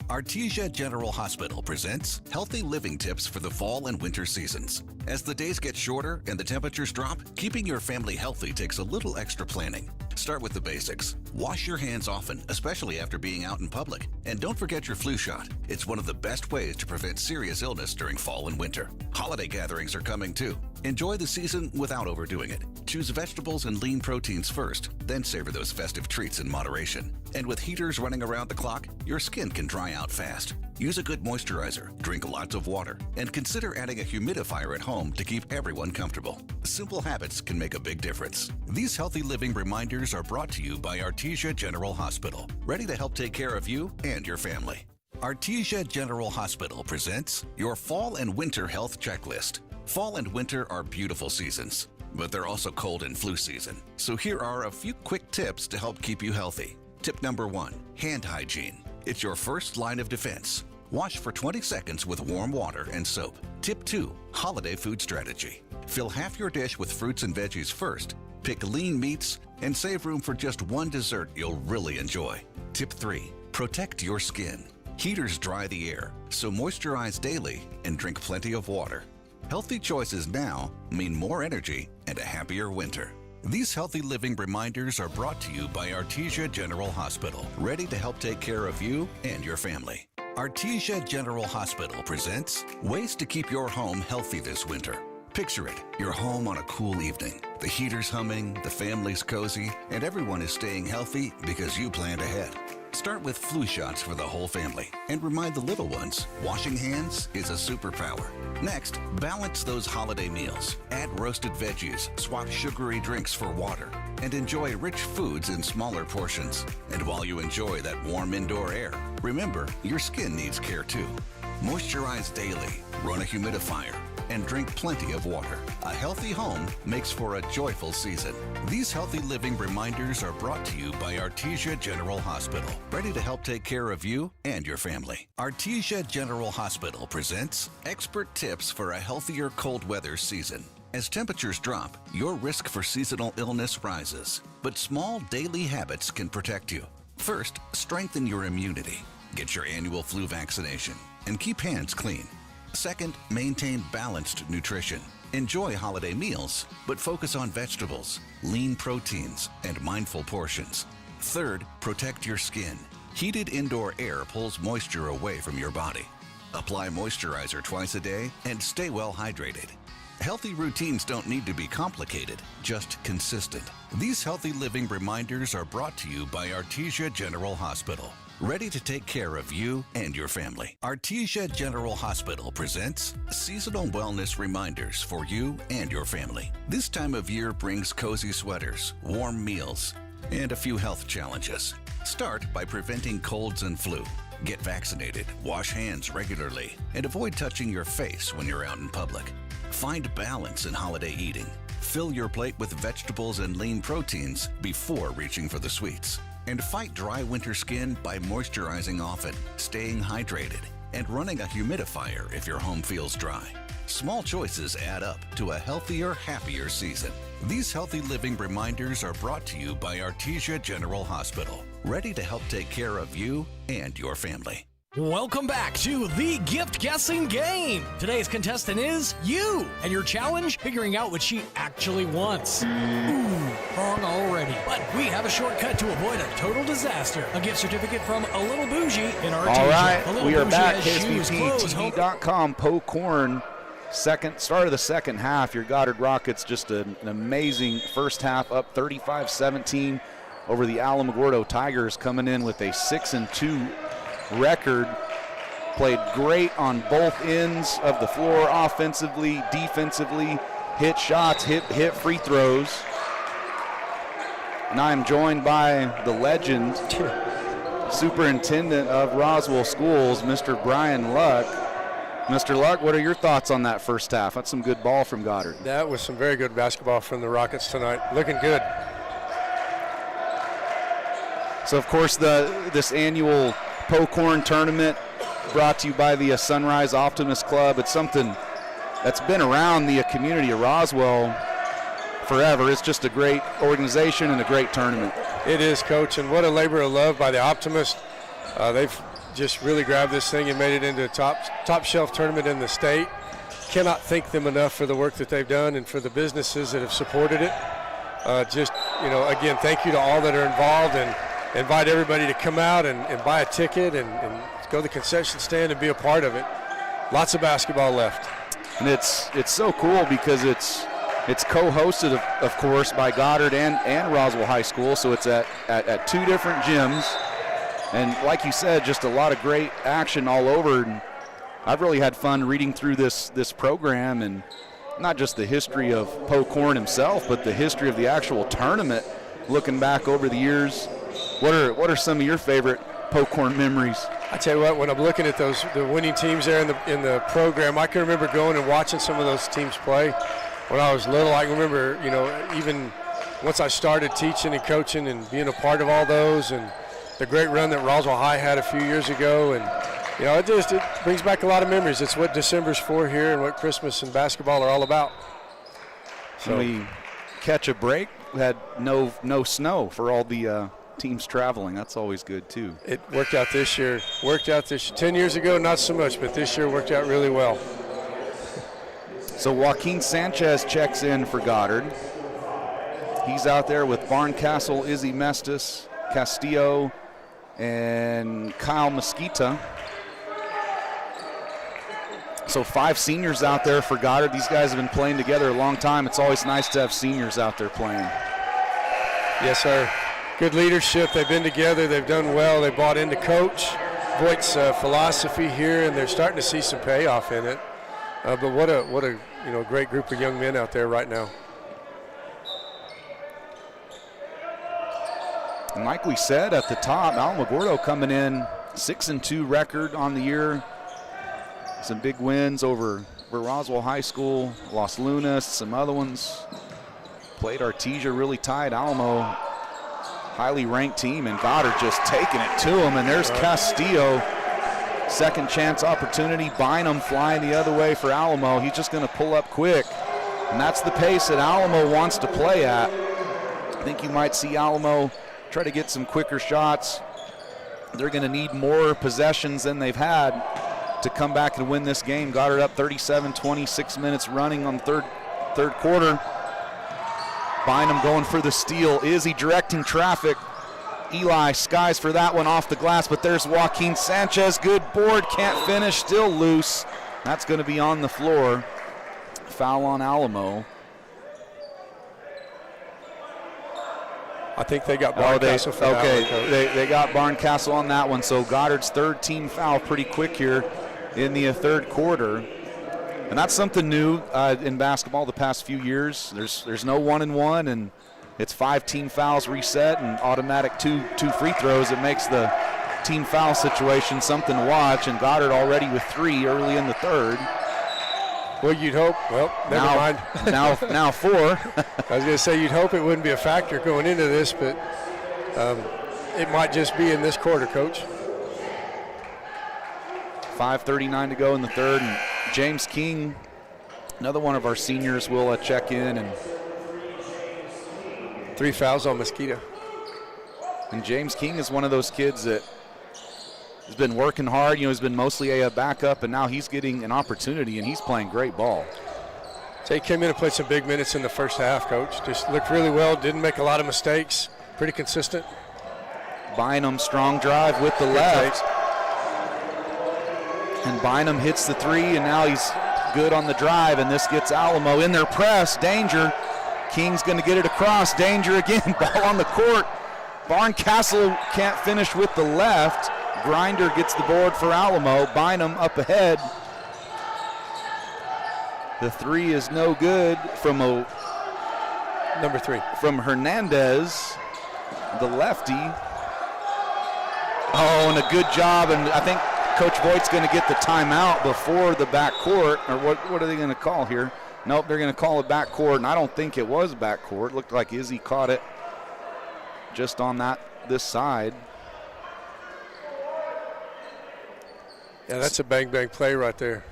Speaker 21: Artesia General Hospital presents healthy living tips for the fall and winter seasons. As the days get shorter and the temperatures drop, keeping your family healthy takes a little extra planning. Start with the basics. Wash your hands often, especially after being out in public. And don't forget your flu shot. It's one of the best ways to prevent serious illness during fall and winter. Holiday gatherings are coming too. Enjoy the season without overdoing it. Choose vegetables and lean proteins first, then savor those festive treats in moderation. And with heaters running around the clock, your skin can dry out fast. Use a good moisturizer, drink lots of water, and consider adding a humidifier at home to keep everyone comfortable. Simple habits can make a big difference. These healthy living reminders are brought to you by Artesia General Hospital, ready to help take care of you and your family. Artesia General Hospital presents your fall and winter health checklist. Fall and winter are beautiful seasons, but they're also cold and flu season. So here are a few quick tips to help keep you healthy. Tip number 1, hand hygiene. It's your first line of defense. Wash for 20 seconds with warm water and soap. Tip 2, holiday food strategy. Fill half your dish with fruits and veggies first. Pick lean meats and save room for just one dessert you'll really enjoy. Tip 3, protect your skin. Heaters dry the air, so moisturize daily and drink plenty of water. Healthy choices now mean more energy and a happier winter. These healthy living reminders are brought to you by Artesia General Hospital, ready to help take care of you and your family. Artesia General Hospital presents ways to keep your home healthy this winter. Picture it, your home on a cool evening. The heater's humming, the family's cozy, and everyone is staying healthy because you planned ahead. Start with flu shots for the whole family and remind the little ones washing hands is a superpower. Next, balance those holiday meals. Add roasted veggies, swap sugary drinks for water, and enjoy rich foods in smaller portions. And while you enjoy that warm indoor air, remember your skin needs care too. Moisturize daily, run a humidifier, and drink plenty of water. A healthy home makes for a joyful season. These healthy living reminders are brought to you by Artesia General Hospital, ready to help take care of you and your family. Artesia General Hospital presents expert tips for a healthier cold weather season. As temperatures drop, your risk for seasonal illness rises, but small daily habits can protect you. First, strengthen your immunity. Get your annual flu vaccination and keep hands clean. Second, maintain balanced nutrition. Enjoy holiday meals, but focus on vegetables, lean proteins, and mindful portions. Third, protect your skin. Heated indoor air pulls moisture away from your body. Apply moisturizer twice a day and stay well hydrated. Healthy routines don't need to be complicated, just consistent. These healthy living reminders are brought to you by Artesia General Hospital, ready to take care of you and your family. Artesia General Hospital presents seasonal wellness reminders for you and your family. This time of year brings cozy sweaters, warm meals, and a few health challenges. Start by preventing colds and flu. Get vaccinated, wash hands regularly, and avoid touching your face when you're out in public. Find balance in holiday eating. Fill your plate with vegetables and lean proteins before reaching for the sweets. And fight dry winter skin by moisturizing often, staying hydrated, and running a humidifier if your home feels dry. Small choices add up to a healthier, happier season. These healthy living reminders are brought to you by Artesia General Hospital, ready to help take care of you and your family.
Speaker 10: Welcome back to the gift guessing game. Today's contestant is you, and your challenge, figuring out what she actually wants. Ooh, wrong already. But we have a shortcut to avoid a total disaster. A gift certificate from A Little Bougie in our
Speaker 14: All right, we are back. KSBPTV.com, Pocorn. Start of the second half. Your Goddard Rockets just an amazing first half, up 35-17 over the Alamogordo Tigers, coming in with a 6-2 record. Played great on both ends of the floor, offensively, defensively, hit shots, hit free throws. And I am joined by the legend, superintendent of Roswell Schools, Mr. Brian Luck. Mr. Luck, what are your thoughts on that first half? That's some good ball from Goddard.
Speaker 3: That was some very good basketball from the Rockets tonight. Looking good.
Speaker 14: So, of course, this annual Pocorn tournament brought to you by the Sunrise Optimist Club. It's something that's been around the community of Roswell forever. It's just a great organization and a great tournament.
Speaker 3: It is, Coach, and what a labor of love by the Optimist. They've just really grabbed this thing and made it into a top shelf tournament in the state. Cannot thank them enough for the work that they've done and for the businesses that have supported it. Again, thank you to all that are involved, and invite everybody to come out and buy a ticket and go to the concession stand and be a part of it. Lots of basketball left.
Speaker 14: And it's so cool because it's co-hosted, of course, by Goddard and Roswell High School, so it's at two different gyms. And like you said, just a lot of great action all over. And I've really had fun reading through this program, and not just the history of Pocorn himself, but the history of the actual tournament, looking back over the years. What are some of your favorite Pocorn memories?
Speaker 3: I tell you what, when I'm looking at the winning teams there in the program, I can remember going and watching some of those teams play when I was little. I can remember, even once I started teaching and coaching and being a part of all those, and the great run that Roswell High had a few years ago. And it brings back a lot of memories. It's what December's for here and what Christmas and basketball are all about.
Speaker 14: So we catch a break. We had no snow for all the teams traveling. That's always good too.
Speaker 3: It worked out this year. 10 years ago, not so much, but this year worked out really well.
Speaker 14: So Joaquin Sanchez checks in for Goddard. He's out there with Barncastle, Izzy Mestis, Castillo, and Kyle Mesquita. So 5 seniors out there for Goddard. These guys have been playing together a long time. It's always nice to have seniors out there playing.
Speaker 3: Yes, sir. Good leadership. They've been together. They've done well. They bought into Coach Voigt's philosophy here, and they're starting to see some payoff in it. But what a great group of young men out there right now.
Speaker 14: And like we said at the top, Alamogordo coming in 6-2 record on the year. Some big wins over Roswell High School, Los Lunas, some other ones. Played Artesia really tight. Alamo, highly ranked team, and Goddard just taking it to him. And there's Castillo, second chance opportunity. Bynum flying the other way for Alamo. He's just going to pull up quick. And that's the pace that Alamo wants to play at. I think you might see Alamo try to get some quicker shots. They're going to need more possessions than they've had to come back and win this game. Goddard up 37-20, 6 minutes running on third quarter. Bynum going for the steal. Izzy directing traffic. Eli skies for that one off the glass, but there's Joaquin Sanchez. Good board, can't finish, still loose. That's going to be on the floor. Foul on Alamo.
Speaker 3: I think they got Barncastle for that one, Coach.
Speaker 14: They got Barncastle on that one, so Goddard's third team foul pretty quick here in the third quarter. And that's something new in basketball the past few years. There's no 1-and-1, and it's 5 team fouls reset and automatic two free throws. It makes the team foul situation something to watch, and Goddard already with 3 early in the third.
Speaker 3: Well, you'd hope. Well, never mind.
Speaker 14: now 4.
Speaker 3: I was going to say you'd hope it wouldn't be a factor going into this, but it might just be in this quarter, Coach.
Speaker 14: 5:39 to go in the third, and James King, another one of our seniors, will check in. And
Speaker 3: 3 fouls on Mosquito.
Speaker 14: And James King is one of those kids that has been working hard. He's been mostly a backup, and now he's getting an opportunity, and he's playing great ball.
Speaker 3: So he came in and played some big minutes in the first half, Coach. Just looked really well, didn't make a lot of mistakes, pretty consistent.
Speaker 14: Bynum, strong drive with the left. And Bynum hits the 3, and now he's good on the drive, and this gets Alamo in their press. Danger. King's going to get it across. Danger again. Ball on the court. Barncastle can't finish with the left. Grinder gets the board for Alamo. Bynum up ahead. The 3 is no good from
Speaker 3: number 3.
Speaker 14: From Hernandez, the lefty. Oh, and a good job, and I think Coach Voigt's going to get the timeout before the backcourt, or what are they going to call here? Nope, they're going to call it backcourt, and I don't think it was backcourt. It looked like Izzy caught it just on this side.
Speaker 3: Yeah, that's a bang-bang play right there.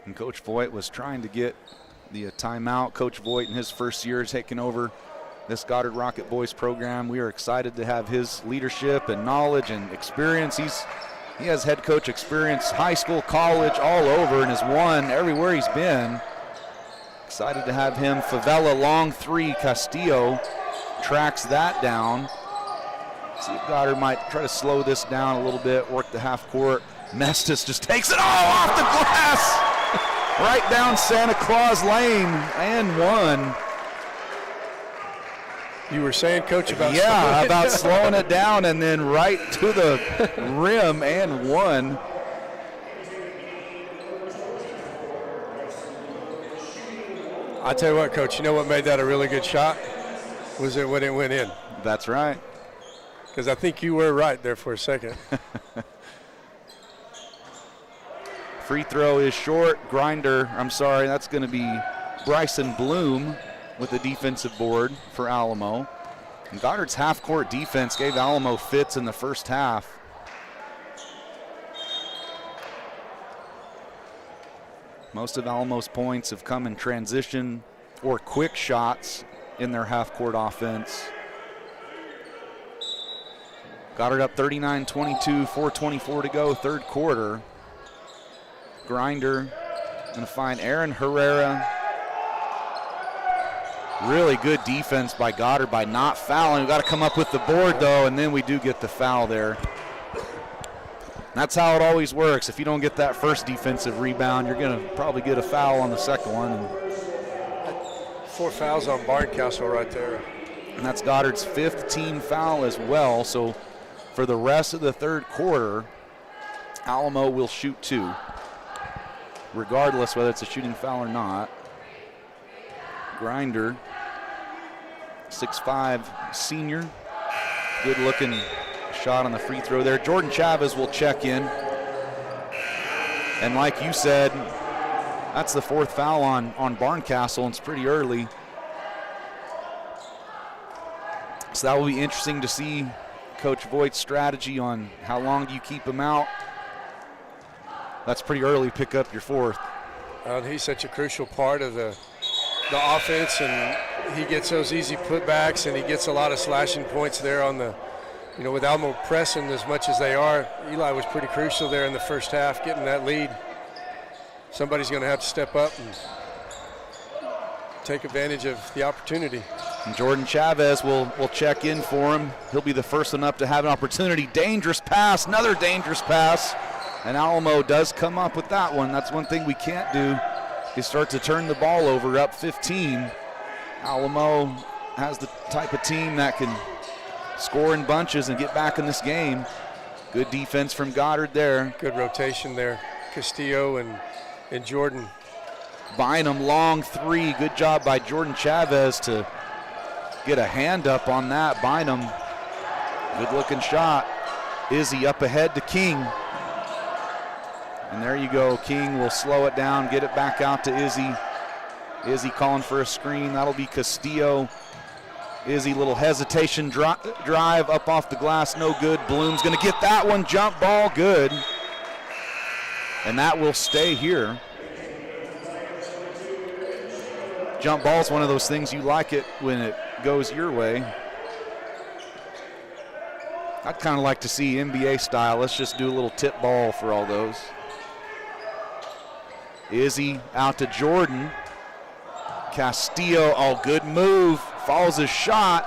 Speaker 14: And Coach Voigt was trying to get the timeout. Coach Voigt in his first year taking over this Goddard Rocket Boys program. We are excited to have his leadership and knowledge and experience. He has head coach experience, high school, college, all over, and has won everywhere he's been. Excited to have him. Favela, long 3. Castillo tracks that down. See if Goddard might try to slow this down a little bit, work the half court. Mestis just takes it all off the glass. Right down Santa Claus Lane, and 1.
Speaker 3: You were saying, Coach, about
Speaker 14: about slowing it down, and then right to the rim, and 1.
Speaker 3: I tell you what, Coach, you know what made that a really good shot? Was it when it went in?
Speaker 14: That's right.
Speaker 3: Because I think you were right there for a second.
Speaker 14: Free throw is short. That's going to be Bryson Bloom with the defensive board for Alamo. And Goddard's half-court defense gave Alamo fits in the first half. Most of Alamo's points have come in transition or quick shots in their half-court offense. Goddard up 39-22, 4:24 to go, third quarter. Grinder going to find Aaron Herrera. Really good defense by Goddard by not fouling. We've got to come up with the board, though, and then we do get the foul there. That's how it always works. If you don't get that first defensive rebound, you're going to probably get a foul on the second one. And
Speaker 3: 4 fouls on Barncastle right there.
Speaker 14: And that's Goddard's 5th team foul as well. So for the rest of the third quarter, Alamo will shoot 2, regardless whether it's a shooting foul or not. Grinder, 6'5", senior. Good looking shot on the free throw there. Jordan Chavez will check in. And like you said, that's the 4th foul on Barncastle, and it's pretty early. So that will be interesting to see Coach Voigt's strategy on how long do you keep him out. That's pretty early, pick up your 4th.
Speaker 3: He's such a crucial part of the offense, and he gets those easy putbacks, and he gets a lot of slashing points there on the, with Alamo pressing as much as they are. Eli was pretty crucial there in the first half, getting that lead. Somebody's going to have to step up and take advantage of the opportunity.
Speaker 14: And Jordan Chavez will check in for him. He'll be the first one up to have an opportunity. Dangerous pass, another dangerous pass. And Alamo does come up with that one. That's one thing we can't do, is start to turn the ball over up 15. Alamo has the type of team that can score in bunches and get back in this game. Good defense from Goddard there.
Speaker 3: Good rotation there. Castillo and Jordan.
Speaker 14: Bynum, long three. Good job by Jordan Chavez to get a hand up on that. Bynum, good looking shot. Izzy up ahead to King. And there you go. King will slow it down, get it back out to Izzy. Izzy calling for a screen. That'll be Castillo. Izzy, little hesitation drive up off the glass, no good. Bloom's going to get that one. Jump ball, good. And that will stay here. Jump ball is one of those things you like it when it goes your way. I'd kind of like to see NBA style. Let's just do a little tip ball for all those. Izzy out to Jordan. Castillo, good move. Follows his shot.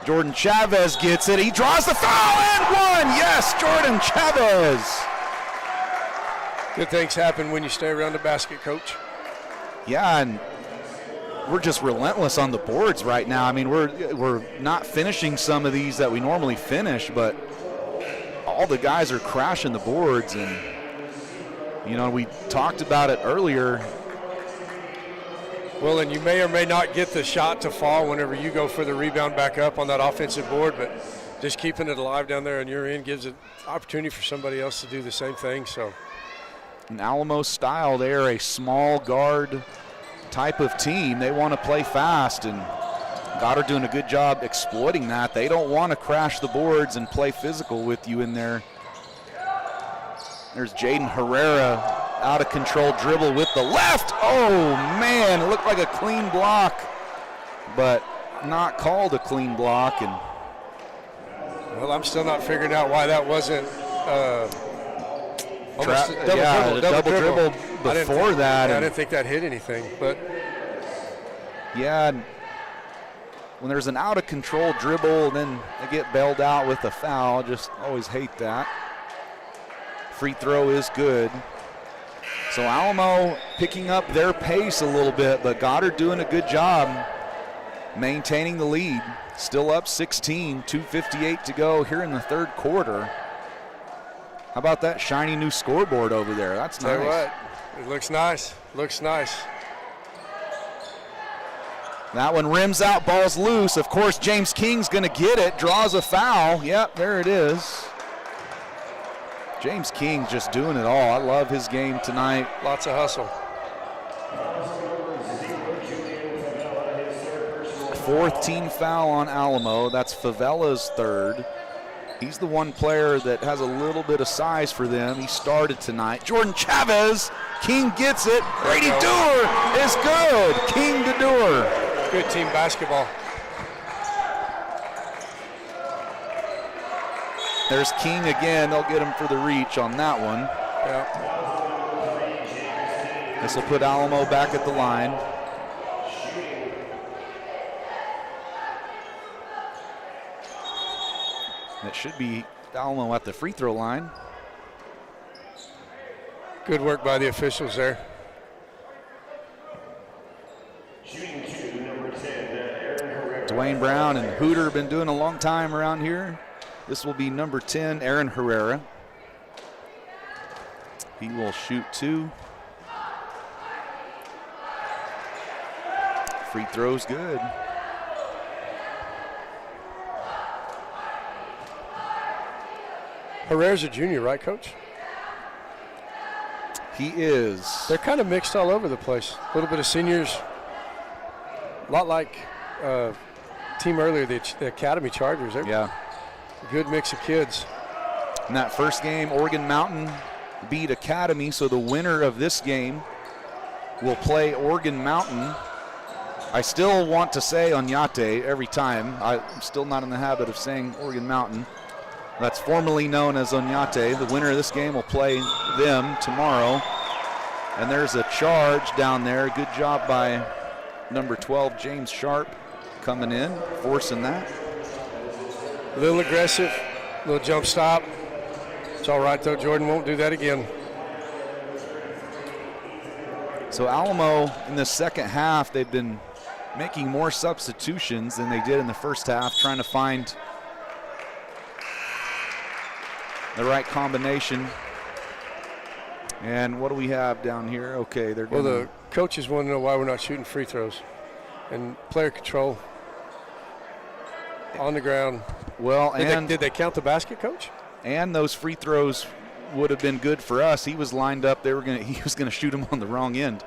Speaker 14: Jordan Chavez gets it. He draws the foul and one. Yes, Jordan Chavez.
Speaker 3: Good things happen when you stay around the basket, Coach.
Speaker 14: Yeah, and we're just relentless on the boards right now. I mean, we're not finishing some of these that we normally finish, but all the guys are crashing the boards. And, we talked about it earlier.
Speaker 3: Well, and you may or may not get the shot to fall whenever you go for the rebound back up on that offensive board, but just keeping it alive down there on your end gives an opportunity for somebody else to do the same thing. So,
Speaker 14: in Alamo style, they're a small guard type of team. They want to play fast, and Goddard doing a good job exploiting that. They don't want to crash the boards and play physical with you in there. There's Jaden Herrera, out of control dribble with the left. Oh man, it looked like a clean block, but not called a clean block. And
Speaker 3: well, I'm still not figuring out why that wasn't
Speaker 14: double dribble before that.
Speaker 3: I didn't think that hit anything, but
Speaker 14: yeah, when there's an out of control dribble, then they get bailed out with a foul. Just always hate that. Free throw is good. So Alamo picking up their pace a little bit, but Goddard doing a good job maintaining the lead. Still up 16, 2:58 to go here in the third quarter. How about that shiny new scoreboard over there? That's nice.
Speaker 3: Tell you what, it looks nice. Looks nice.
Speaker 14: That one rims out, ball's loose. Of course, James King's going to get it, draws a foul. Yep, there it is. James King just doing it all. I love his game tonight.
Speaker 3: Lots of hustle.
Speaker 14: Fourth team foul on Alamo. That's Favela's third. He's the one player that has a little bit of size for them. He started tonight. Jordan Chavez, King gets it. Brady Dewar is good. King to Dewar.
Speaker 3: Good team basketball.
Speaker 14: There's King again. They'll get him for the reach on that one.
Speaker 3: Yeah.
Speaker 14: This will put Alamo back at the line. It should be Alamo at the free throw line.
Speaker 3: Good work by the officials there.
Speaker 14: Dwayne Brown and Hooter have been doing a long time around here. This will be number 10, Aaron Herrera. He will shoot two. Free throw's good.
Speaker 3: Herrera's a junior, right, Coach?
Speaker 14: He is.
Speaker 3: They're kind of mixed all over the place. A little bit of seniors. A lot like team earlier, the Academy Chargers. They're
Speaker 14: yeah.
Speaker 3: A good mix of kids.
Speaker 14: In that first game, Oregon Mountain beat Academy, so the winner of this game will play Oregon Mountain. I still want to say Oñate every time. I'm still not in the habit of saying Oregon Mountain. That's formerly known as Oñate. The winner of this game will play them tomorrow. And there's a charge down there. Good job by number 12, James Sharp, coming in, forcing that.
Speaker 3: A little aggressive, little jump stop. It's all right, though. Jordan won't do that again.
Speaker 14: So Alamo, in the second half, they've been making more substitutions than they did in the first half, trying to find the right combination. And what do we have down here? Okay, they're going
Speaker 3: the coaches want to know why we're not shooting free throws. And player control on the ground.
Speaker 14: Well,
Speaker 3: did they count the basket, Coach?
Speaker 14: And those free throws would have been good for us. He was lined up. He was going to shoot them on the wrong end.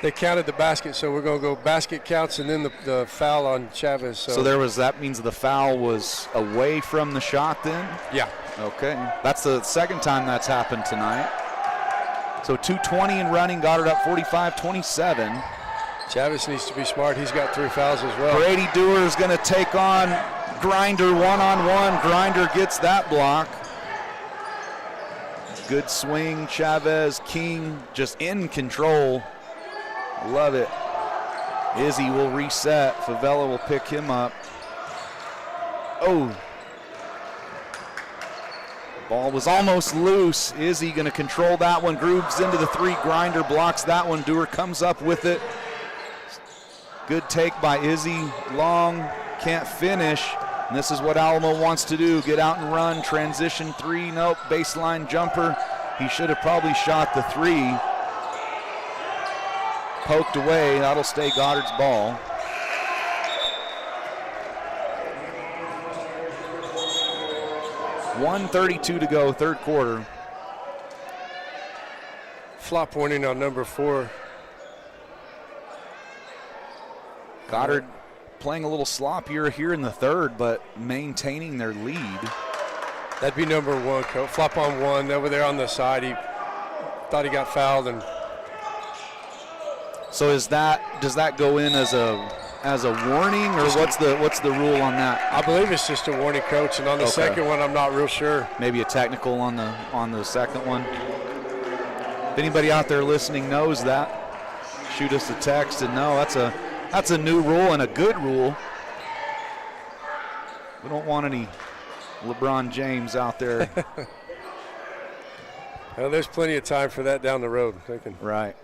Speaker 3: They counted the basket, so we're going to go basket counts and then the foul on Chavez.
Speaker 14: So that means the foul was away from the shot then?
Speaker 3: Yeah.
Speaker 14: Okay. That's the second time that's happened tonight. So 2:20 and running, Goddard up 45-27.
Speaker 3: Chavez needs to be smart. He's got 3 fouls as well.
Speaker 14: Brady Dewar is going to take on Grinder one-on-one. Grinder gets that block. Good swing. Chavez, King just in control. Love it. Izzy will reset. Favela will pick him up. Oh. Ball was almost loose. Izzy going to control that one. Grooves into the 3. Grinder blocks that one. Dewar comes up with it. Good take by Izzy. Long, can't finish. And this is what Alamo wants to do. Get out and run. Transition 3. Nope. Baseline jumper. He should have probably shot the 3. Poked away. That'll stay Goddard's ball. .132 to go, third quarter.
Speaker 3: Flop warning on number 4.
Speaker 14: Goddard playing a little sloppier here in the third, but maintaining their lead.
Speaker 3: That'd be number 1, Coach. Flop on 1 over there on the side. He thought he got fouled, and
Speaker 14: so does that go in as a warning, or what's the rule on that?
Speaker 3: I believe it's just a warning, Coach. And on the second one, I'm not real sure.
Speaker 14: Maybe a technical on the second one. If anybody out there listening knows that, shoot us a text and know that's a new rule and a good rule. We don't want any LeBron James out there.
Speaker 3: Well, there's plenty of time for that down the road.
Speaker 14: Right.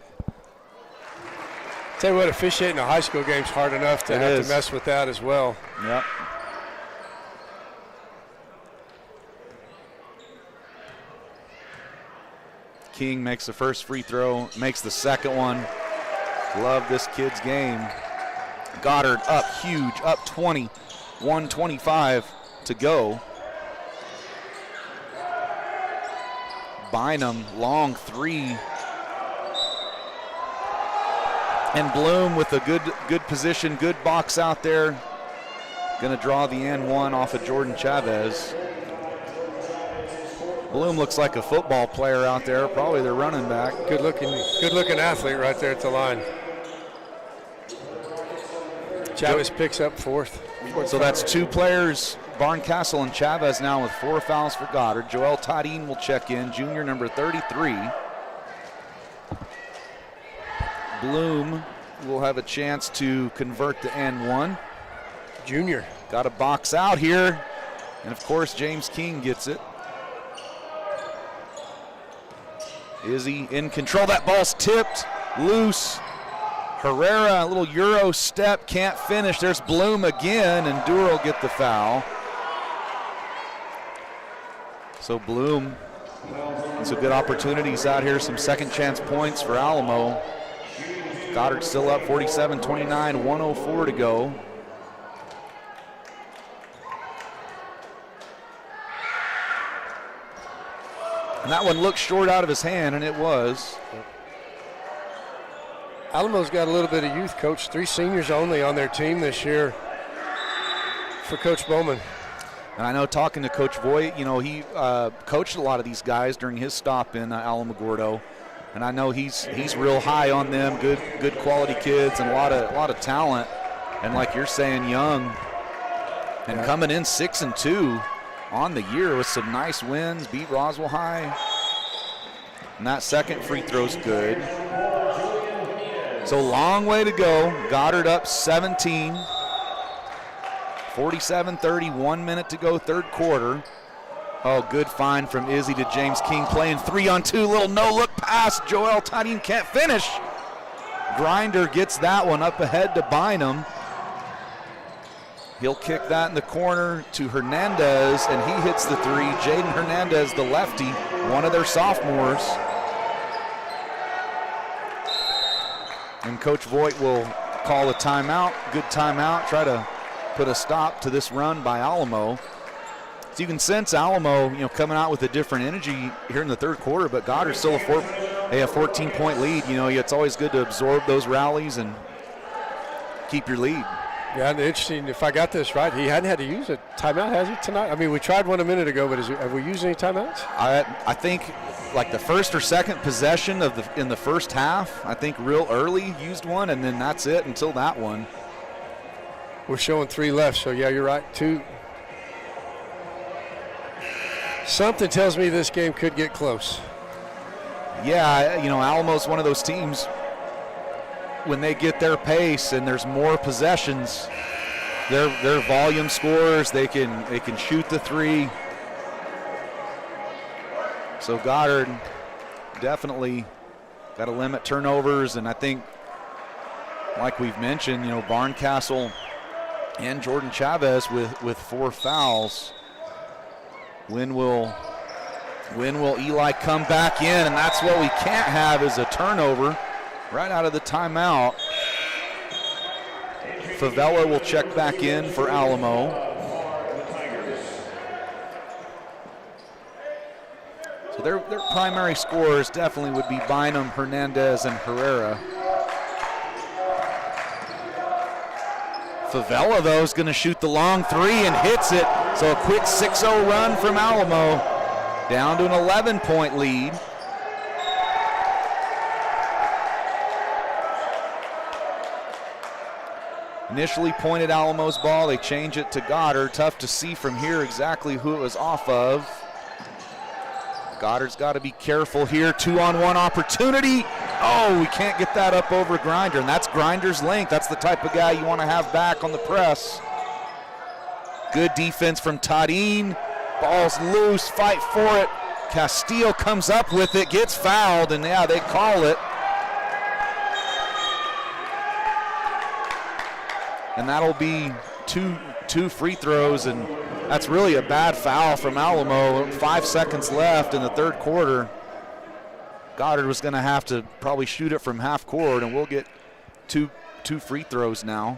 Speaker 3: Tell you what, officiating a high school game's hard enough to have to mess with that as well.
Speaker 14: Yep. King makes the first free throw, makes the second one. Love this kid's game. Goddard up huge, up 20, 1:25 to go. Bynum, long 3. And Bloom with a good position, good box out there. Going to draw the N1 off of Jordan Chavez. Bloom looks like a football player out there, probably their running back.
Speaker 3: Good looking athlete right there at the line. Chavez picks up fourth.
Speaker 14: So that's 2 players, Barncastle and Chavez now with 4 fouls for Goddard. Joel Tadine will check in, junior number 33. Bloom will have a chance to convert the N1.
Speaker 3: Junior.
Speaker 14: Got a box out here. And of course, James King gets it. Izzy in control. That ball's tipped, loose. Herrera, a little Euro step, can't finish. There's Bloom again, and Dewar will get the foul. So Bloom, some good opportunities out here, some second chance points for Alamo. Goddard still up 47-29, 1:04 to go. And that one looked short out of his hand, and it was.
Speaker 3: Alamo's got a little bit of youth, Coach. 3 seniors only on their team this year for Coach Bowman.
Speaker 14: And I know talking to Coach Voigt, he coached a lot of these guys during his stop in Alamogordo. And I know he's real high on them, good quality kids and a lot of talent. And like you're saying, young and coming in 6-2 on the year with some nice wins, beat Roswell High. And that second free throw's good. So long way to go. Goddard up 17. 47-30, 1 minute to go, third quarter. Oh, good find from Izzy to James King, playing 3-on-2, little no-look pass. Joel Tadine can't finish. Grinder gets that one up ahead to Bynum. He'll kick that in the corner to Hernandez, and he hits the three. Jaden Hernandez, the lefty, one of their sophomores. And Coach Voigt will call a timeout, good timeout, try to put a stop to this run by Alamo. So you can sense Alamo, coming out with a different energy here in the third quarter, but Goddard's still a 14-point lead. It's always good to absorb those rallies and keep your lead.
Speaker 3: Yeah, and interesting, if I got this right, he hadn't had to use a timeout, has he, tonight? I mean, we tried one a minute ago, but have we used any timeouts?
Speaker 14: I think like the first or second possession in the first half, I think real early used one, and then that's it until that one.
Speaker 3: We're showing 3 left, so yeah, you're right, 2. Something tells me this game could get close.
Speaker 14: Yeah, Alamo's one of those teams, when they get their pace and there's more possessions, they're volume scorers. They can shoot the three. So Goddard definitely got to limit turnovers, and I think, like we've mentioned, Barncastle and Jordan Chavez with 4 fouls. When will Eli come back in? And that's what we can't have, is a turnover right out of the timeout. Favela will check back in for Alamo. So their primary scorers definitely would be Bynum, Hernandez, and Herrera. Favela, though, is going to shoot the long 3 and hits it. So a quick 6-0 run from Alamo, down to an 11-point lead. Initially pointed Alamo's ball, they change it to Goddard. Tough to see from here exactly who it was off of. Goddard's got to be careful here. 2-on-1 opportunity. Oh, we can't get that up over Grinder, and that's Grinder's length. That's the type of guy you want to have back on the press. Good defense from Tadine. Ball's loose, fight for it. Castillo comes up with it, gets fouled, and yeah, they call it. And that'll be two free throws, and that's really a bad foul from Alamo. 5 seconds left in the third quarter. Goddard was going to have to probably shoot it from half court, and we'll get two free throws now.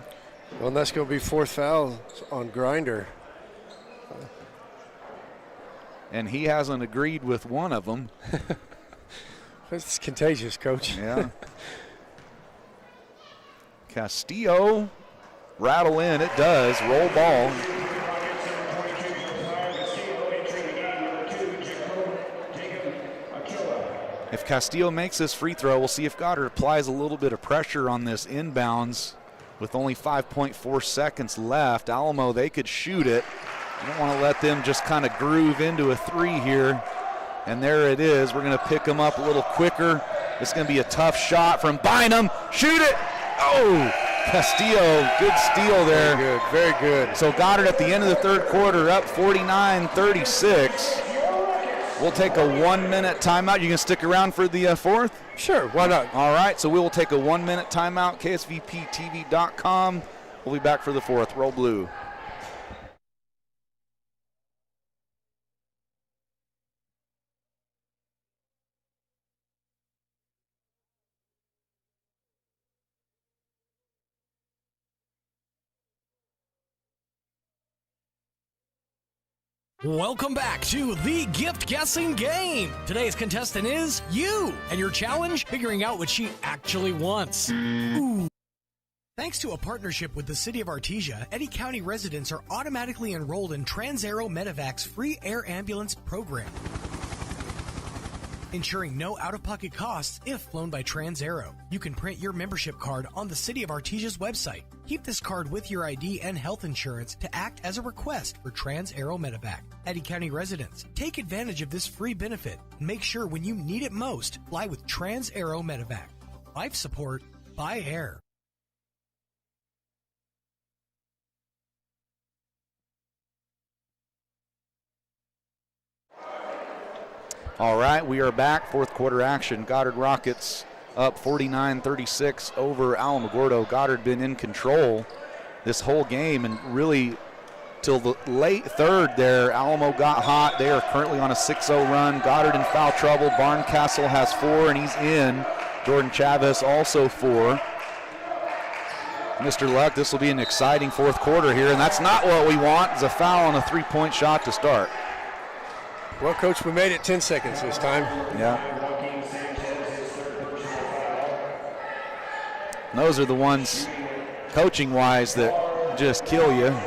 Speaker 3: Well, and that's going to be 4th foul on Grinder.
Speaker 14: And he hasn't agreed with one of them.
Speaker 3: It's contagious, Coach.
Speaker 14: Yeah. Castillo, rattle in, it does, roll ball. If Castillo makes this free throw, we'll see if Goddard applies a little bit of pressure on this inbounds with only 5.4 seconds left. Alamo, they could shoot it. You don't want to let them just kind of groove into a 3 here. And there it is. We're going to pick them up a little quicker. It's going to be a tough shot from Bynum. Shoot it. Oh, Castillo, good steal there.
Speaker 3: Very good, very good.
Speaker 14: So Goddard at the end of the third quarter up 49-36. We'll take a 1-minute timeout. You can stick around for the 4th?
Speaker 3: Sure, why not?
Speaker 14: All right, so we will take a 1-minute timeout. KSVPTV.com. We'll be back for the 4th. Roll blue.
Speaker 10: Welcome back to the gift guessing game. Today's contestant is you, and your challenge, figuring out what she actually wants. Ooh. Thanks to a partnership with the City of Artesia, Eddy County residents are automatically enrolled in Trans-Aero Medevac's free air ambulance program. ensuring no out-of-pocket costs if flown by TransAero. You can print your membership card on the City of Artesia's website. Keep this card with your ID and health insurance to act as a request for TransAero Medevac. Eddy County residents, take advantage of this free benefit and make sure when you need it most, fly with TransAero Medevac. Life support by air.
Speaker 14: All right, we are back. Fourth quarter action. Goddard Rockets up 49-36 over Alamogordo. Goddard been in control this whole game, and really till the late third there, Alamo got hot. They are currently on a 6-0 run. Goddard in foul trouble. Barncastle has 4, and he's in. Jordan Chavez also 4. Mr. Luck, this will be an exciting fourth quarter here, and that's not what we want. It's a foul on a three-point shot to start.
Speaker 3: Well, Coach, we made it 10 seconds this time.
Speaker 14: Yeah. And those are the ones, coaching-wise, that just kill you.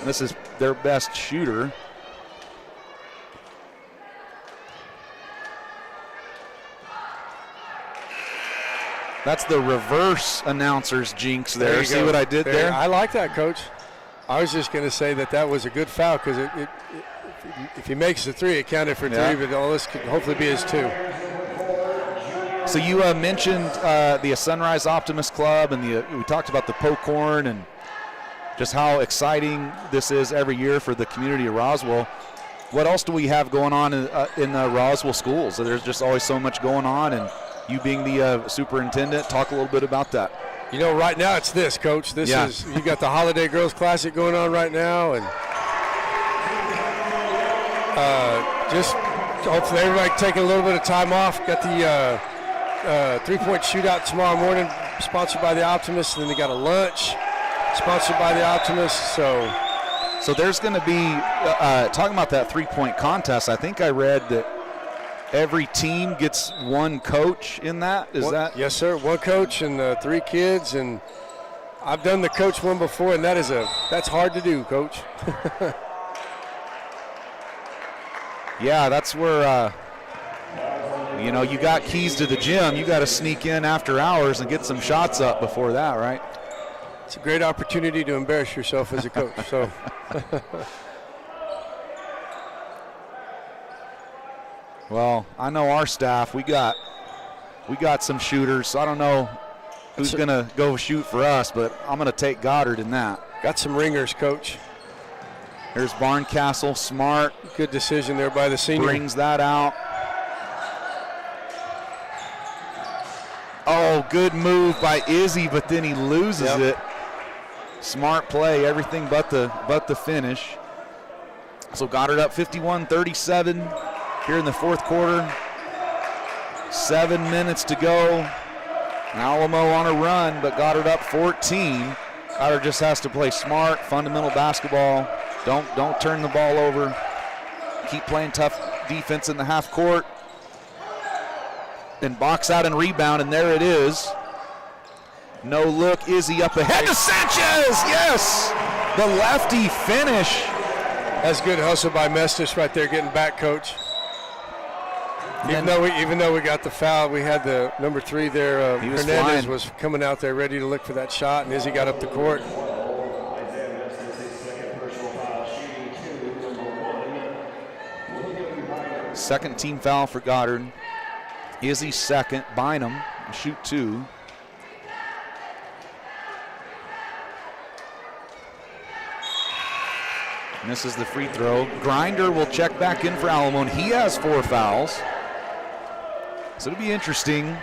Speaker 14: This is their best shooter. That's the reverse announcer's jinx there. See what I did there?
Speaker 3: I like that, Coach. I was just going to say that was a good foul because if he makes the 3, it counted for 3, but all this could hopefully be his 2.
Speaker 14: So you mentioned the Sunrise Optimist Club, and we talked about the Pocorn and just how exciting this is every year for the community of Roswell. What else do we have going on in the Roswell schools? So there's just always so much going on, and you being the superintendent, talk a little bit about that.
Speaker 3: You know, right now it's this, Coach. This is, you got the Holiday Girls Classic going on right now, and just hopefully everybody taking a little bit of time off. Got the 3-point shootout tomorrow morning, sponsored by the Optimists, and then they got a lunch sponsored by the Optimists.
Speaker 14: So there's going to be, talking about that 3-point contest, I think I read that every team gets 1 coach in that. That?
Speaker 3: Yes, sir. 1 coach and 3 kids, and I've done the coach one before, and that's hard to do, Coach.
Speaker 14: Yeah, that's where you got keys to the gym. You got to sneak in after hours and get some shots up before that, right?
Speaker 3: It's a great opportunity to embarrass yourself as a coach. So.
Speaker 14: Well, I know our staff. We got some shooters. So I don't know who's going to go shoot for us, but I'm going to take Goddard in that.
Speaker 3: Got some ringers, Coach.
Speaker 14: Here's Barncastle, smart.
Speaker 3: Good decision there by the senior.
Speaker 14: Brings that out. Oh, good move by Izzy, but then he loses it. Smart play, everything but the finish. So Goddard up 51-37 here in the fourth quarter. 7 minutes to go. Alamo on a run, but Goddard up 14. Goddard just has to play smart, fundamental basketball. Don't turn the ball over. Keep playing tough defense in the half court. Then box out and rebound, and there it is. No look, Izzy up ahead to Sanchez. Yes, the lefty finish.
Speaker 3: That's good hustle by Mestis right there, getting back, Coach. Even though we got the foul, we had the number 3 there. Hernandez was coming out there ready to look for that shot, and Izzy got up the court.
Speaker 14: Second team foul for Goddard. Izzy second. Bynum shoot 2. Misses the free throw. Grinder will check back in for Alamo, and he has 4 fouls. So it'll be interesting.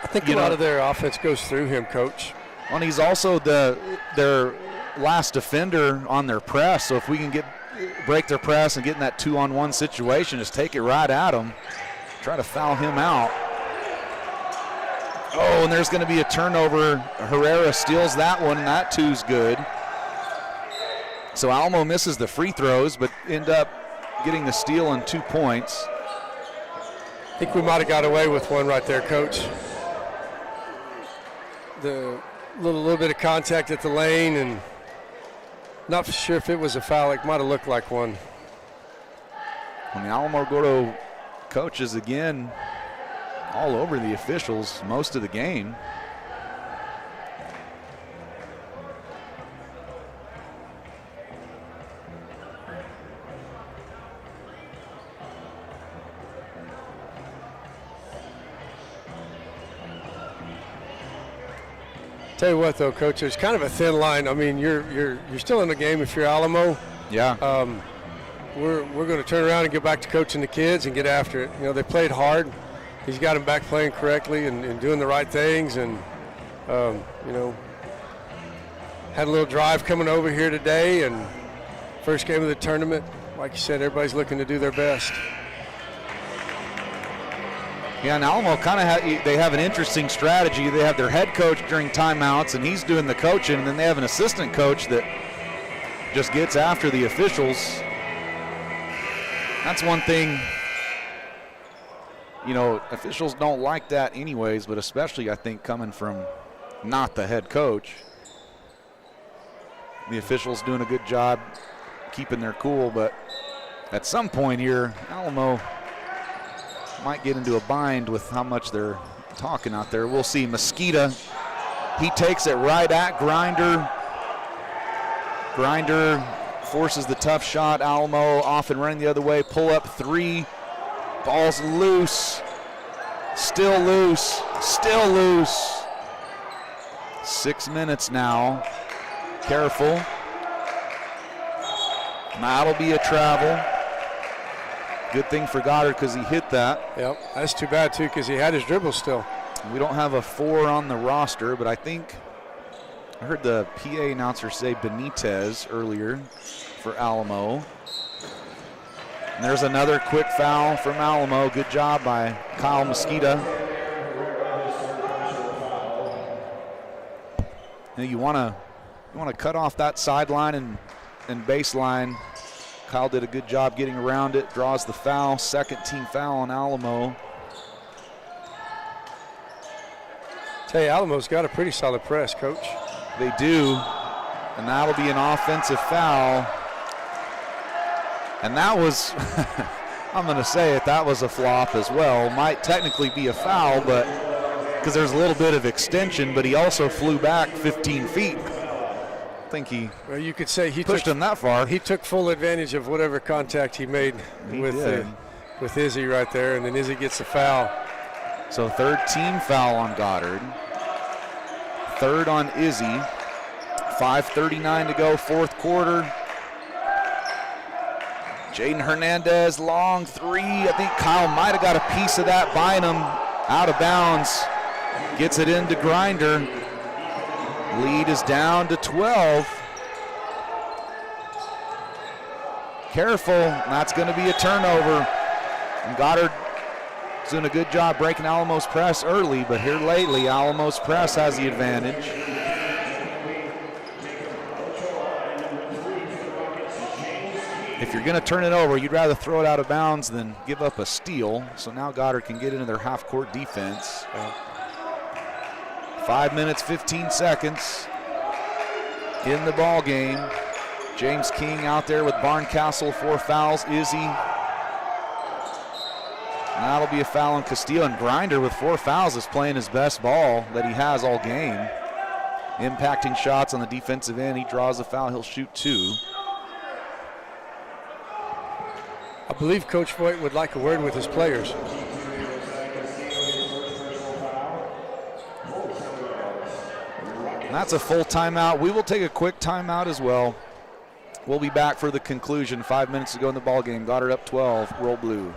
Speaker 3: I think a lot of their offense goes through him, Coach.
Speaker 14: And he's also their last defender on their press. So if we can break their press and get in that 2-on-1 situation, just take it right at him. Try to foul him out. Oh, and there's going to be a turnover. Herrera steals that one, and that 2's good. So Alamo misses the free throws, but end up getting the steal and 2 points.
Speaker 3: I think we might have got away with one right there, Coach. The little bit of contact at the lane, and not sure if it was a foul. It might have looked like one.
Speaker 14: And the Alamogordo coaches again all over the officials most of the game.
Speaker 3: Tell you what, though, Coach, there's kind of a thin line. I mean, you're still in the game if you're Alamo.
Speaker 14: Yeah.
Speaker 3: We're going to turn around and get back to coaching the kids and get after it. You know, they played hard. He's got them back playing correctly and doing the right things. And, you know, had a little drive coming over here today. And first game of the tournament, like you said, everybody's looking to do their best.
Speaker 14: Yeah, and Alamo kind of they have an interesting strategy. They have their head coach during timeouts, and he's doing the coaching, and then they have an assistant coach that just gets after the officials. That's one thing, you know, officials don't like that anyways, but especially I think coming from not the head coach. The officials doing a good job keeping their cool, but at some point here, Alamo might get into a bind with how much they're talking out there. We'll see. Mosqueda, he takes it right at Grinder. Grinder forces the tough shot. Alamo off and running the other way. Pull up three. Ball's loose. Still loose. Still loose. 6 minutes now. Careful. That'll be a travel. Good thing for Goddard because he hit that.
Speaker 3: Yep, that's too bad too because he had his dribble still.
Speaker 14: We don't have a 4 on the roster, but I think I heard the PA announcer say Benitez earlier for Alamo. And there's another quick foul from Alamo. Good job by Kyle Mosqueda. Now you want to cut off that sideline and baseline. Kyle did a good job getting around it, draws the foul, second team foul on Alamo.
Speaker 3: Tell you, Alamo's got a pretty solid press, Coach.
Speaker 14: They do, and that'll be an offensive foul. And that was, I'm going to say it, that was a flop as well. Might technically be a foul, but because there's a little bit of extension, but he also flew back 15 feet. I think
Speaker 3: well, you could say he
Speaker 14: pushed him that far.
Speaker 3: He took full advantage of whatever contact he made with Izzy right there, and then Izzy gets the foul.
Speaker 14: So third team foul on Goddard. Third on Izzy. 5:39 to go, fourth quarter. Jaden Hernandez, long three. I think Kyle might have got a piece of that, Bynum out of bounds. Gets it into Grinder. Lead is down to 12. Careful, that's going to be a turnover. And Goddard is doing a good job breaking Alamo's press early, but here lately, Alamo's press has the advantage. If you're going to turn it over, you'd rather throw it out of bounds than give up a steal. So now Goddard can get into their half-court defense. 5 minutes, 15 seconds in the ball game. James King out there with Barncastle, 4 fouls. Izzy. And that'll be a foul on Castillo. And Grinder with 4 fouls is playing his best ball that he has all game. Impacting shots on the defensive end. He draws a foul. He'll shoot 2.
Speaker 3: I believe Coach Voigt would like a word with his players.
Speaker 14: That's a full timeout. We will take a quick timeout as well. We'll be back for the conclusion. 5 minutes to go in the ball game. Goddard up 12. Roll blue.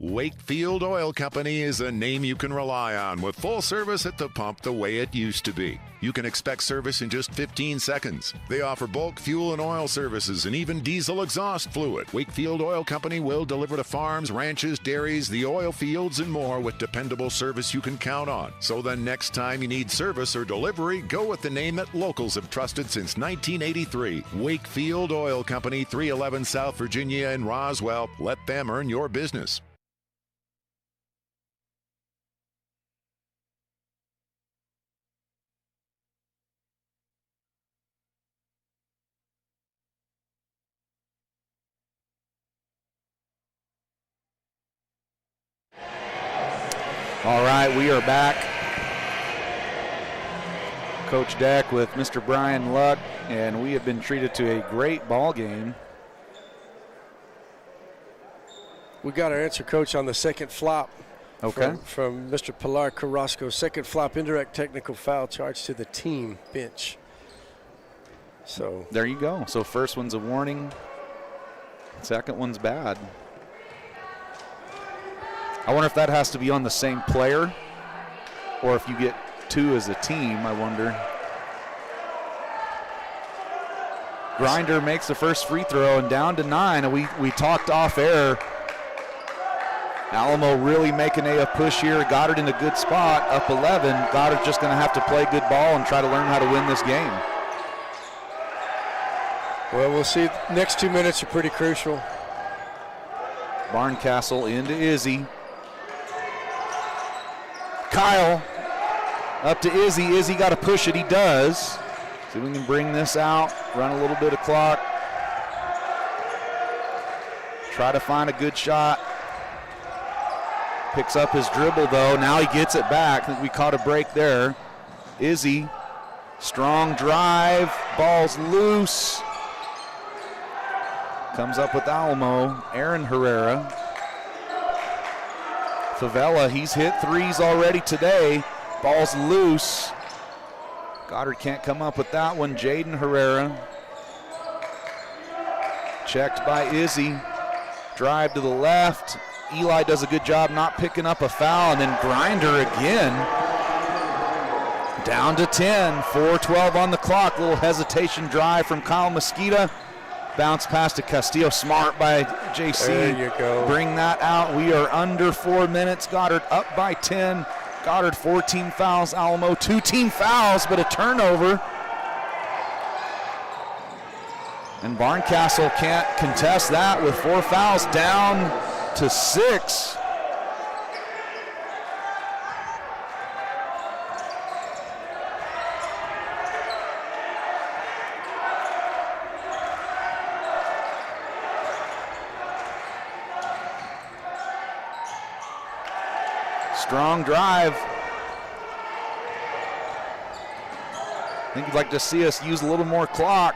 Speaker 16: Wakefield Oil Company is a name you can rely on with full service at the pump the way it used to be. You can expect service in just 15 seconds. They offer bulk fuel and oil services and even diesel exhaust fluid. Wakefield Oil Company will deliver to farms, ranches, dairies, the oil fields, and more with dependable service you can count on. So the next time you need service or delivery, go with the name that locals have trusted since 1983. Wakefield Oil Company, 311 South Virginia in Roswell. Let them earn your business.
Speaker 14: All right, we are back. Coach Deck with Mr. Brian Luck, and we have been treated to a great ball game.
Speaker 3: We got our answer, Coach, on the second flop.
Speaker 14: Okay.
Speaker 3: From Mr. Pilar Carrasco. Second flop, indirect technical foul charge to the team bench. So
Speaker 14: there you go. So first one's a warning. Second one's bad. I wonder if that has to be on the same player, or if you get two as a team, I wonder. Grinder makes the first free throw and down to 9. And we talked off air. Alamo really making a push here. Goddard in a good spot, up 11. Goddard's just going to have to play good ball and try to learn how to win this game.
Speaker 3: Well, we'll see. Next 2 minutes are pretty crucial.
Speaker 14: Barncastle into Izzy. Kyle up to Izzy. Izzy got to push it. He does. See if we can bring this out, run a little bit of clock. Try to find a good shot. Picks up his dribble, though. Now he gets it back. I think we caught a break there. Izzy, strong drive. Ball's loose. Comes up with Alamo. Aaron Herrera. Favela, he's hit threes already today. Ball's loose. Goddard can't come up with that one. Jaden Herrera. Checked by Izzy. Drive to the left. Eli does a good job not picking up a foul, and then Grinder again. Down to 10, 4:12 on the clock. Little hesitation drive from Kyle Mosqueda. Bounce pass to Castillo. Smart by JC.
Speaker 3: There you go.
Speaker 14: Bring that out. We are under 4 minutes. Goddard up by 10. Goddard 14 fouls. Alamo 2 team fouls, but a turnover. And Barncastle can't contest that with 4 fouls, down to 6. Strong drive. I think you'd like to see us use a little more clock.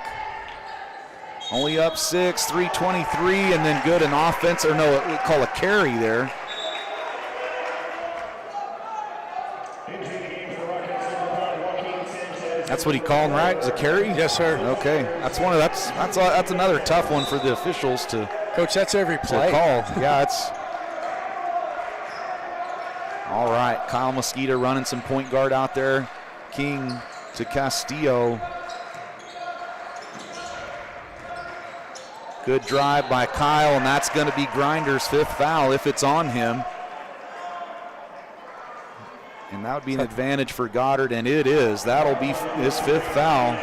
Speaker 14: Only up 6, 3:23, and then good an offense, or no, we call a carry there. That's what he called, right? Is a carry?
Speaker 3: Yes, sir.
Speaker 14: Okay, that's another tough one for the officials to.
Speaker 3: Coach, that's every play.
Speaker 14: To call. Yeah, it's. All right, Kyle Mosqueda running some point guard out there. King to Castillo. Good drive by Kyle, and that's going to be Grinder's 5th foul if it's on him. And that would be an advantage for Goddard, and it is. That'll be his 5th foul.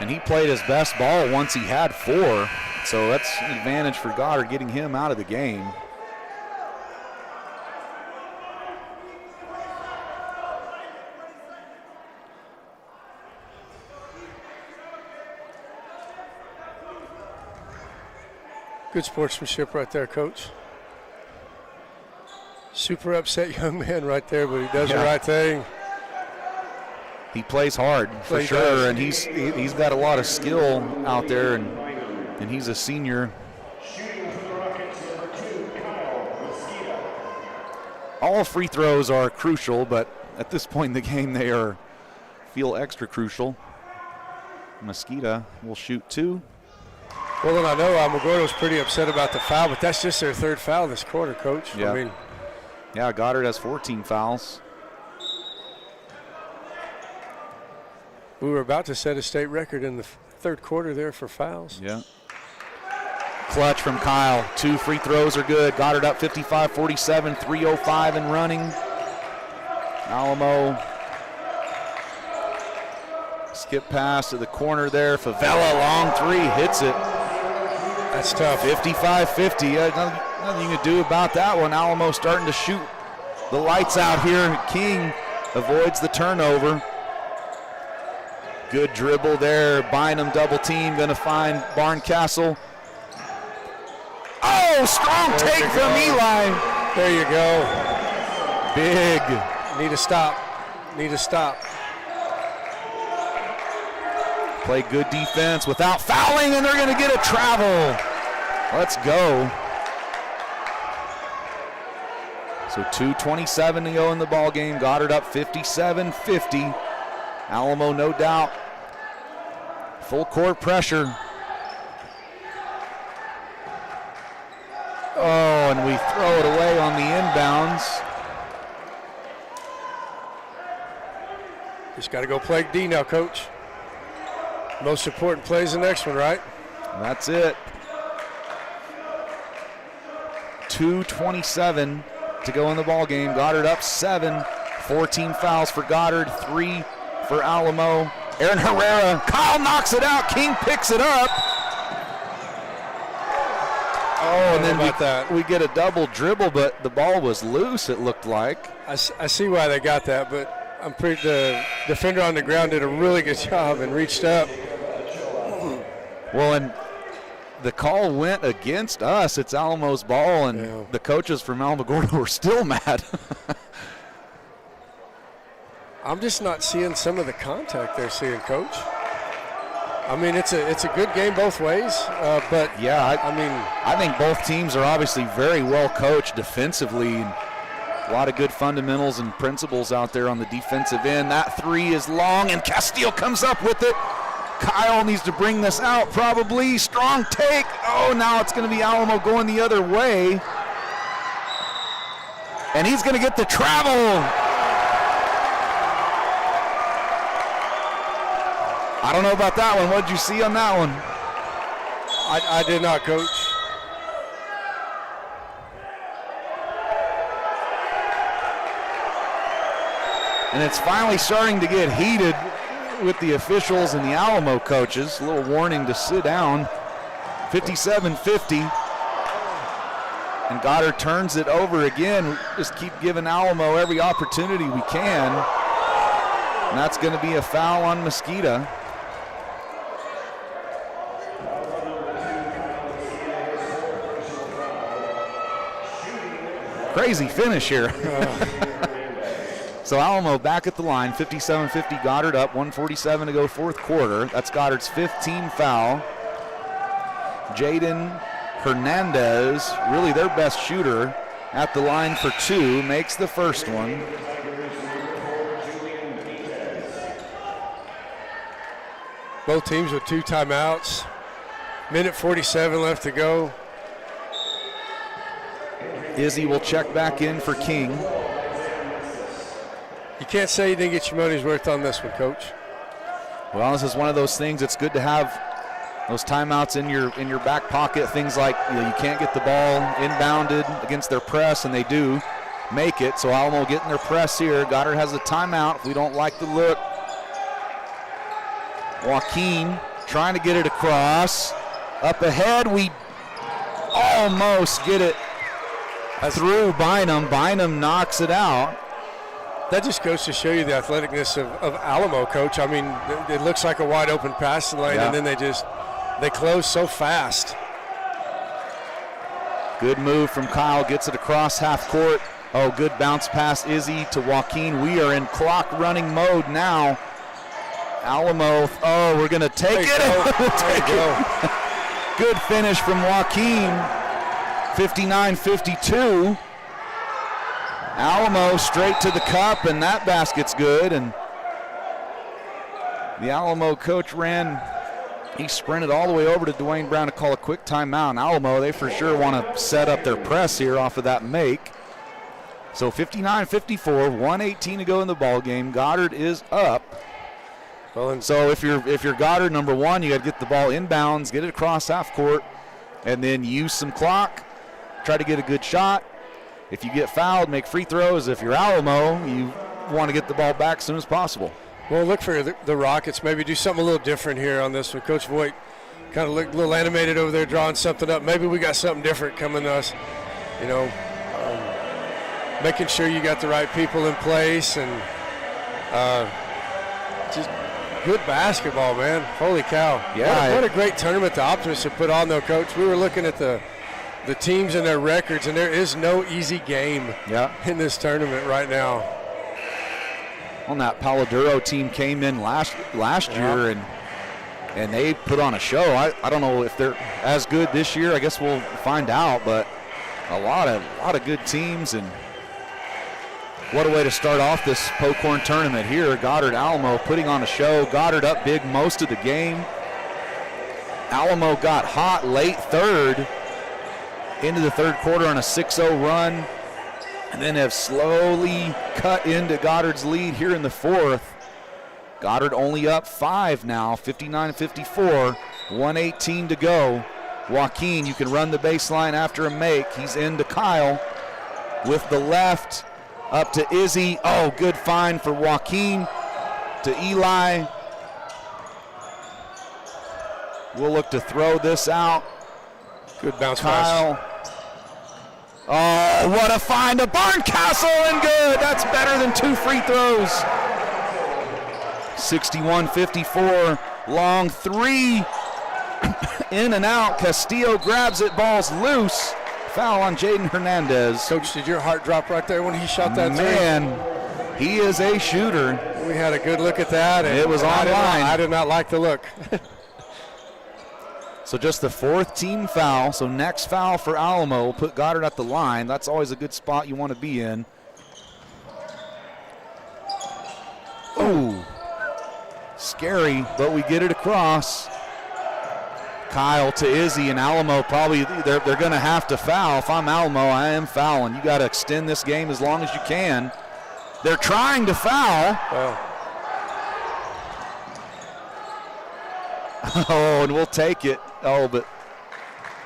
Speaker 14: And he played his best ball once he had 4. So that's an advantage for Goddard, getting him out of the game.
Speaker 3: Good sportsmanship right there, Coach. Super upset young man right there, but he does the right thing.
Speaker 14: He plays hard for sure, and he's got a lot of skill out there, and he's a senior. All free throws are crucial, but at this point in the game they feel extra crucial. Mosqueda will shoot 2.
Speaker 3: Well, then I know Alamogordo's pretty upset about the foul, but that's just their 3rd foul this quarter, Coach.
Speaker 14: Yeah.
Speaker 3: I mean,
Speaker 14: yeah, Goddard has 14 fouls.
Speaker 3: We were about to set a state record in the 3rd quarter there for fouls.
Speaker 14: Yeah. Clutch from Kyle. 2 free throws are good. Goddard up 55-47, 3:05 and running. Alamo. Skip pass to the corner there. Favela, long 3, hits it.
Speaker 3: That's tough.
Speaker 14: 55-50. Nothing you can do about that one. Alamo starting to shoot the lights out here. King avoids the turnover. Good dribble there. Bynum double team, going to find Barncastle. Oh, strong take from Eli.
Speaker 3: There you go.
Speaker 14: Big.
Speaker 3: Need to stop. Need to stop.
Speaker 14: Play good defense without fouling, and they're going to get a travel. Let's go. So 2:27 to go in the ball game. Goddard up 57-50. Alamo, no doubt. Full court pressure. Oh, and we throw it away on the inbounds.
Speaker 3: Just got to go play D now, Coach. Most important play is the next one, right?
Speaker 14: That's it. 2:27 to go in the ball game. Goddard up 7. 14 fouls for Goddard, 3 for Alamo. Aaron Herrera, Kyle knocks it out. King picks it up. Oh, and then we get a double dribble, but the ball was loose, it looked like.
Speaker 3: I see why they got that, but the defender on the ground did a really good job and reached up.
Speaker 14: Well, and the call went against us. It's Alamo's ball, and the coaches from Alamogordo were still mad.
Speaker 3: I'm just not seeing some of the contact they're seeing, Coach. I mean, it's a good game both ways, but
Speaker 14: yeah, I think both teams are obviously very well coached defensively. And a lot of good fundamentals and principles out there on the defensive end. That three is long, and Castile comes up with it. Kyle needs to bring this out, probably. Strong take. Oh, now it's going to be Alamo going the other way. And he's going to get the travel. I don't know about that one. What did you see on that one?
Speaker 3: I did not, Coach.
Speaker 14: And it's finally starting to get heated with the officials and the Alamo coaches. A little warning to sit down. 57-50. And Goddard turns it over again. Just keep giving Alamo every opportunity we can. And that's going to be a foul on Mosquita. Crazy finish here. So Alamo back at the line, 57-50, Goddard up, 1:47 to go fourth quarter. That's Goddard's 15th foul. Jaden Hernandez, really their best shooter, at the line for 2, makes the first one.
Speaker 3: Both teams with 2 timeouts. Minute 47 left to go.
Speaker 14: Izzy will check back in for King.
Speaker 3: You can't say you didn't get your money's worth on this one, Coach.
Speaker 14: Well, this is one of those things. It's good to have those timeouts in your back pocket. Things like you can't get the ball inbounded against their press, and they do make it. So Alamo getting their press here. Goddard has a timeout if we don't like the look. Joaquin trying to get it across. Up ahead, we almost get it through Bynum. Bynum knocks it out.
Speaker 3: That just goes to show you the athleticness of Alamo, Coach. I mean, it looks like a wide open passing lane, and then they close so fast.
Speaker 14: Good move from Kyle, gets it across half court. Oh, good bounce pass, Izzy to Joaquin. We are in clock running mode now. Alamo, oh, we're going to take it. We'll take it. Good finish from Joaquin, 59-52. Alamo straight to the cup, and that basket's good. And the Alamo coach he sprinted all the way over to Dwayne Brown to call a quick timeout. And Alamo, they for sure want to set up their press here off of that make. So 59-54, 1:18 to go in the ball game. Goddard is up. Well, and so if you're Goddard, number one, you got to get the ball inbounds, get it across half court, and then use some clock. Try to get a good shot. If you get fouled, make free throws. If you're Alamo, you want to get the ball back as soon as possible.
Speaker 3: Well, look for the Rockets. Maybe do something a little different here on this one. Coach Voigt kind of looked a little animated over there, drawing something up. Maybe we got something different coming to us. You know, making sure you got the right people in place, and just Good basketball, man. Holy cow.
Speaker 14: Yeah.
Speaker 3: What a great tournament the Optimists have put on, though, Coach. We were looking at the teams and their records, and there is no easy game in this tournament right now.
Speaker 14: On that Paladuro team came in last year, and they put on a show. I don't know if they're as good this year. I guess we'll find out, but a lot of good teams, and what a way to start off this Pocorn tournament here. Goddard Alamo putting on a show. Goddard up big most of the game. Alamo got hot late third into the third quarter on a 6-0 run, and then have slowly cut into Goddard's lead here in the fourth. Goddard only up 5 now, 59-54, 1:18 to go. Joaquin, you can run the baseline after a make. He's into Kyle with the left. Up to Izzy. Oh, good find for Joaquin. To Eli. We'll look to throw this out.
Speaker 3: Good bounce
Speaker 14: Kyle.
Speaker 3: pass.
Speaker 14: Oh, what a find to Barncastle, and good. That's better than 2 free throws. 61-54. Long 3. In and out. Castillo grabs it. Ball's loose. Foul on Jaden Hernandez.
Speaker 3: Coach, did your heart drop right there when he shot that three?
Speaker 14: Man, he is a shooter.
Speaker 3: We had a good look at that. And
Speaker 14: it was online.
Speaker 3: I did not like the look.
Speaker 14: So just the 4th team foul. So next foul for Alamo will put Goddard at the line. That's always a good spot you want to be in. Ooh, scary, but we get it across. Kyle to Izzy, and Alamo probably, they're going to have to foul. If I'm Alamo, I am fouling. You got to extend this game as long as you can. They're trying to foul. Oh, and we'll take it. Oh, but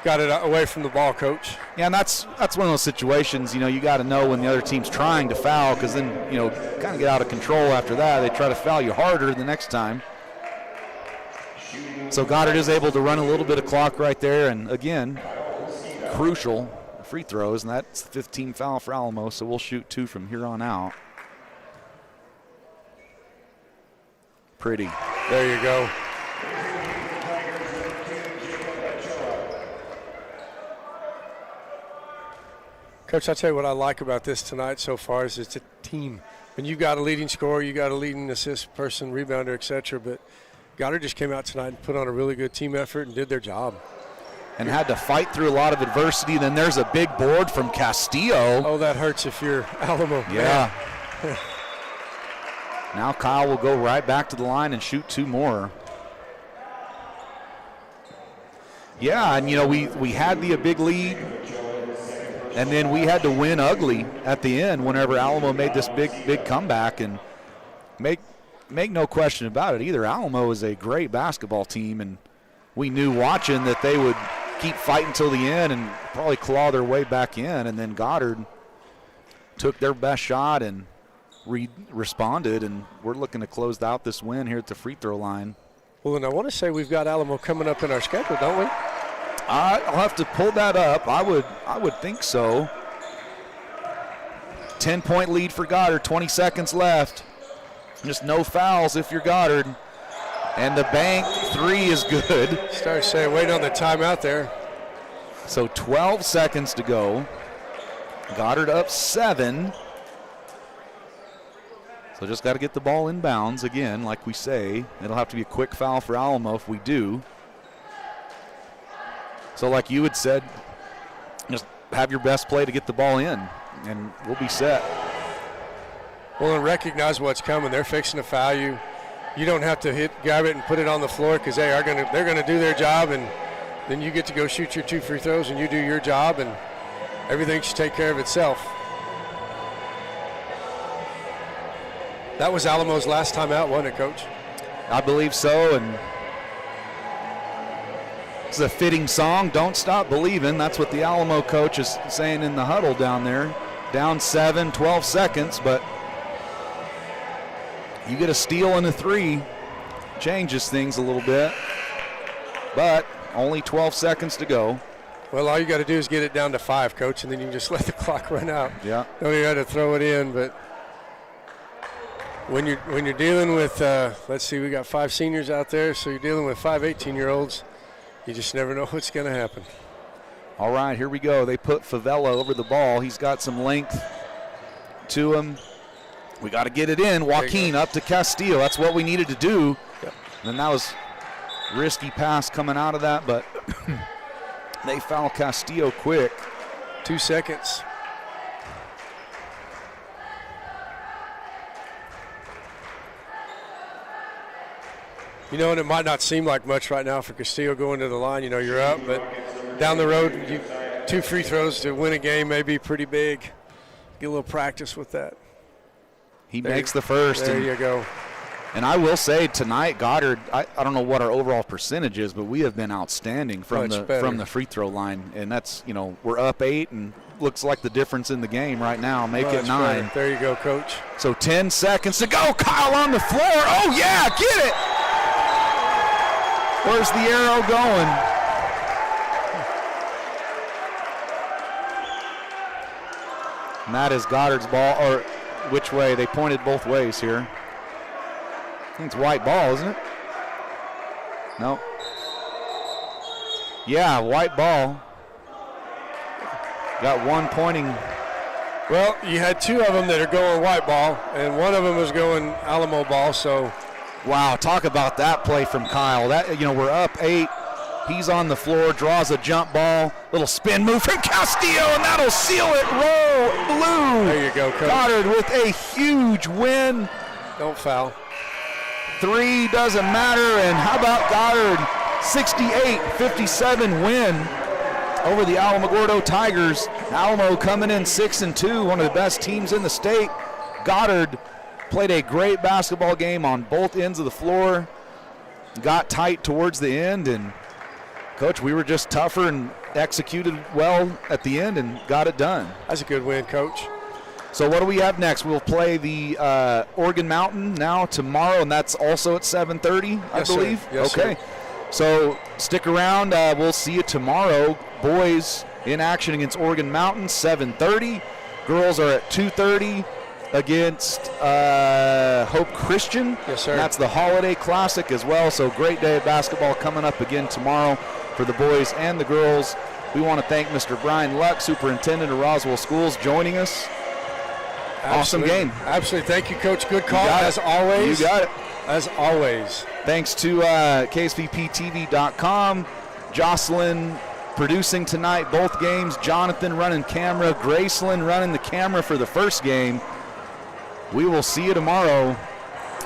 Speaker 3: got it away from the ball, Coach.
Speaker 14: Yeah, and that's one of those situations, you got to know when the other team's trying to foul, because then, kind of get out of control after that. They try to foul you harder the next time. So Goddard is able to run a little bit of clock right there, and again, crucial free throws, and that's the 15 foul for Alamo, so we'll shoot 2 from here on out. Pretty.
Speaker 3: There you go. Coach, I'll tell you what I like about this tonight so far is it's a team. When you got a leading scorer, you got a leading assist person, rebounder, etc., but Goddard just came out tonight and put on a really good team effort and did their job.
Speaker 14: And had to fight through a lot of adversity. Then there's a big board from Castillo.
Speaker 3: Oh, that hurts if you're Alamo.
Speaker 14: Yeah. Now Kyle will go right back to the line and shoot 2 more. Yeah, and we had the big lead, and then we had to win ugly at the end whenever Alamo made this big comeback, and make no question about it either. Alamo is a great basketball team, and we knew watching that they would keep fighting till the end and probably claw their way back in, and then Goddard took their best shot and responded, and we're looking to close out this win here at the free throw line.
Speaker 3: Well, and I want to say we've got Alamo coming up in our schedule, don't we?
Speaker 14: I'll have to pull that up. I would think so. 10-point lead for Goddard, 20 seconds left. Just no fouls if you're Goddard. And the bank 3 is good.
Speaker 3: Start saying, wait on the timeout there.
Speaker 14: So 12 seconds to go. Goddard up 7. So just got to get the ball in bounds again, like we say. It'll have to be a quick foul for Alamo if we do. So like you had said, just have your best play to get the ball in, and we'll be set.
Speaker 3: Well, and recognize what's coming. They're fixing to foul you. You don't have to grab it and put it on the floor because they're going to do their job, and then you get to go shoot your 2 free throws and you do your job, and everything should take care of itself. That was Alamo's last time out, wasn't it, Coach?
Speaker 14: I believe so, and it's a fitting song, Don't Stop Believing. That's what the Alamo coach is saying in the huddle down there. Down 7, 12 seconds, but you get a steal and a 3, changes things a little bit, but only 12 seconds to go.
Speaker 3: Well, all you got to do is get it down to 5, Coach, and then you can just let the clock run out.
Speaker 14: Yeah.
Speaker 3: Don't even have to throw it in, but when you're dealing with, let's see, we got 5 seniors out there, so you're dealing with 5 18-year-olds. You just never know what's going to happen.
Speaker 14: All right, here we go. They put Favela over the ball. He's got some length to him. We got to get it in. Joaquin up to Castillo. That's what we needed to do.
Speaker 3: Yep.
Speaker 14: And that was risky pass coming out of that, but they foul Castillo quick.
Speaker 3: 2 seconds. You know, and it might not seem like much right now for Castillo going to the line. You know, you're up, but down the road, 2 free throws to win a game may be pretty big. Get a little practice with that.
Speaker 14: He makes the first.
Speaker 3: There you go.
Speaker 14: And I will say tonight, Goddard, I don't know what our overall percentage is, but we have been outstanding from the free throw line. And that's, you know, we're up 8 and looks like the difference in the game right now. Make it 9.
Speaker 3: Better. There you go, Coach.
Speaker 14: So 10 seconds to go. Kyle on the floor. Oh, yeah, get it. Where's the arrow going? And that is Goddard's ball, or which way? They pointed both ways here. I think it's white ball, isn't it? No. Yeah, white ball. Got one pointing.
Speaker 3: Well, you had 2 of them that are going white ball, and one of them was going Alamo ball, so.
Speaker 14: Wow, talk about that play from Kyle. That, you know, we're up 8. He's on the floor, draws a jump ball, little spin move from Castillo, and that'll seal it. Roll blue.
Speaker 3: There you go, Coach.
Speaker 14: Goddard with a huge win.
Speaker 3: Don't foul.
Speaker 14: 3 doesn't matter, and how about Goddard? 68-57 win over the Alamogordo Tigers. Alamo coming in 6-2, one of the best teams in the state. Goddard played a great basketball game on both ends of the floor. Got tight towards the end, and Coach, we were just tougher and executed well at the end and got it done.
Speaker 3: That's a good win, Coach.
Speaker 14: So what do we have next? We'll play the Oregon Mountain now tomorrow, and that's also at 7:30, I believe.
Speaker 3: Sir. Yes,
Speaker 14: okay.
Speaker 3: Sir.
Speaker 14: So stick around. We'll see you tomorrow. Boys in action against Oregon Mountain, 7:30. Girls are at 2:30 against Hope Christian.
Speaker 3: Yes, sir.
Speaker 14: And that's the Holiday Classic as well. So great day of basketball coming up again tomorrow for the boys and the girls. We want to thank Mr. Brian Luck, Superintendent of Roswell Schools, joining us.
Speaker 3: Absolutely.
Speaker 14: Awesome game.
Speaker 3: Absolutely. Thank you, Coach. Good call, as always.
Speaker 14: You got it.
Speaker 3: As always.
Speaker 14: Thanks to KSVPTV.com. Jocelyn producing tonight both games. Jonathan running camera. Graceland running the camera for the first game. We will see you tomorrow.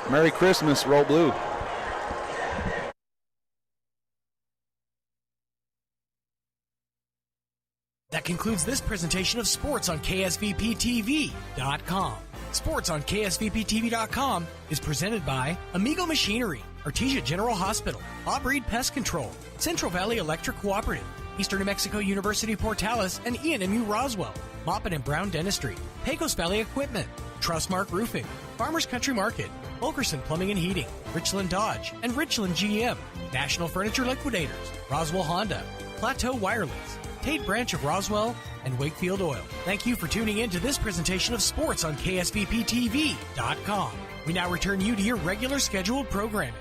Speaker 14: Merry Christmas. Roll Blue.
Speaker 10: That concludes this presentation of Sports on KSVPTV.com. Sports on KSVPTV.com is presented by Amigo Machinery, Artesia General Hospital, Bob-Reed Pest Control, Central Valley Electric Cooperative, Eastern New Mexico University Portales and ENMU Roswell, Moppet and Brown Dentistry, Pecos Valley Equipment, Trustmark Roofing, Farmers Country Market, Fulkerson Plumbing and Heating, Richland Dodge, and Richland GM, National Furniture Liquidators, Roswell Honda, Plateau Wireless, Tate Branch of Roswell, and Wakefield Oil. Thank you for tuning in to this presentation of Sports on KSVPTV.com. We now return you to your regular scheduled programming.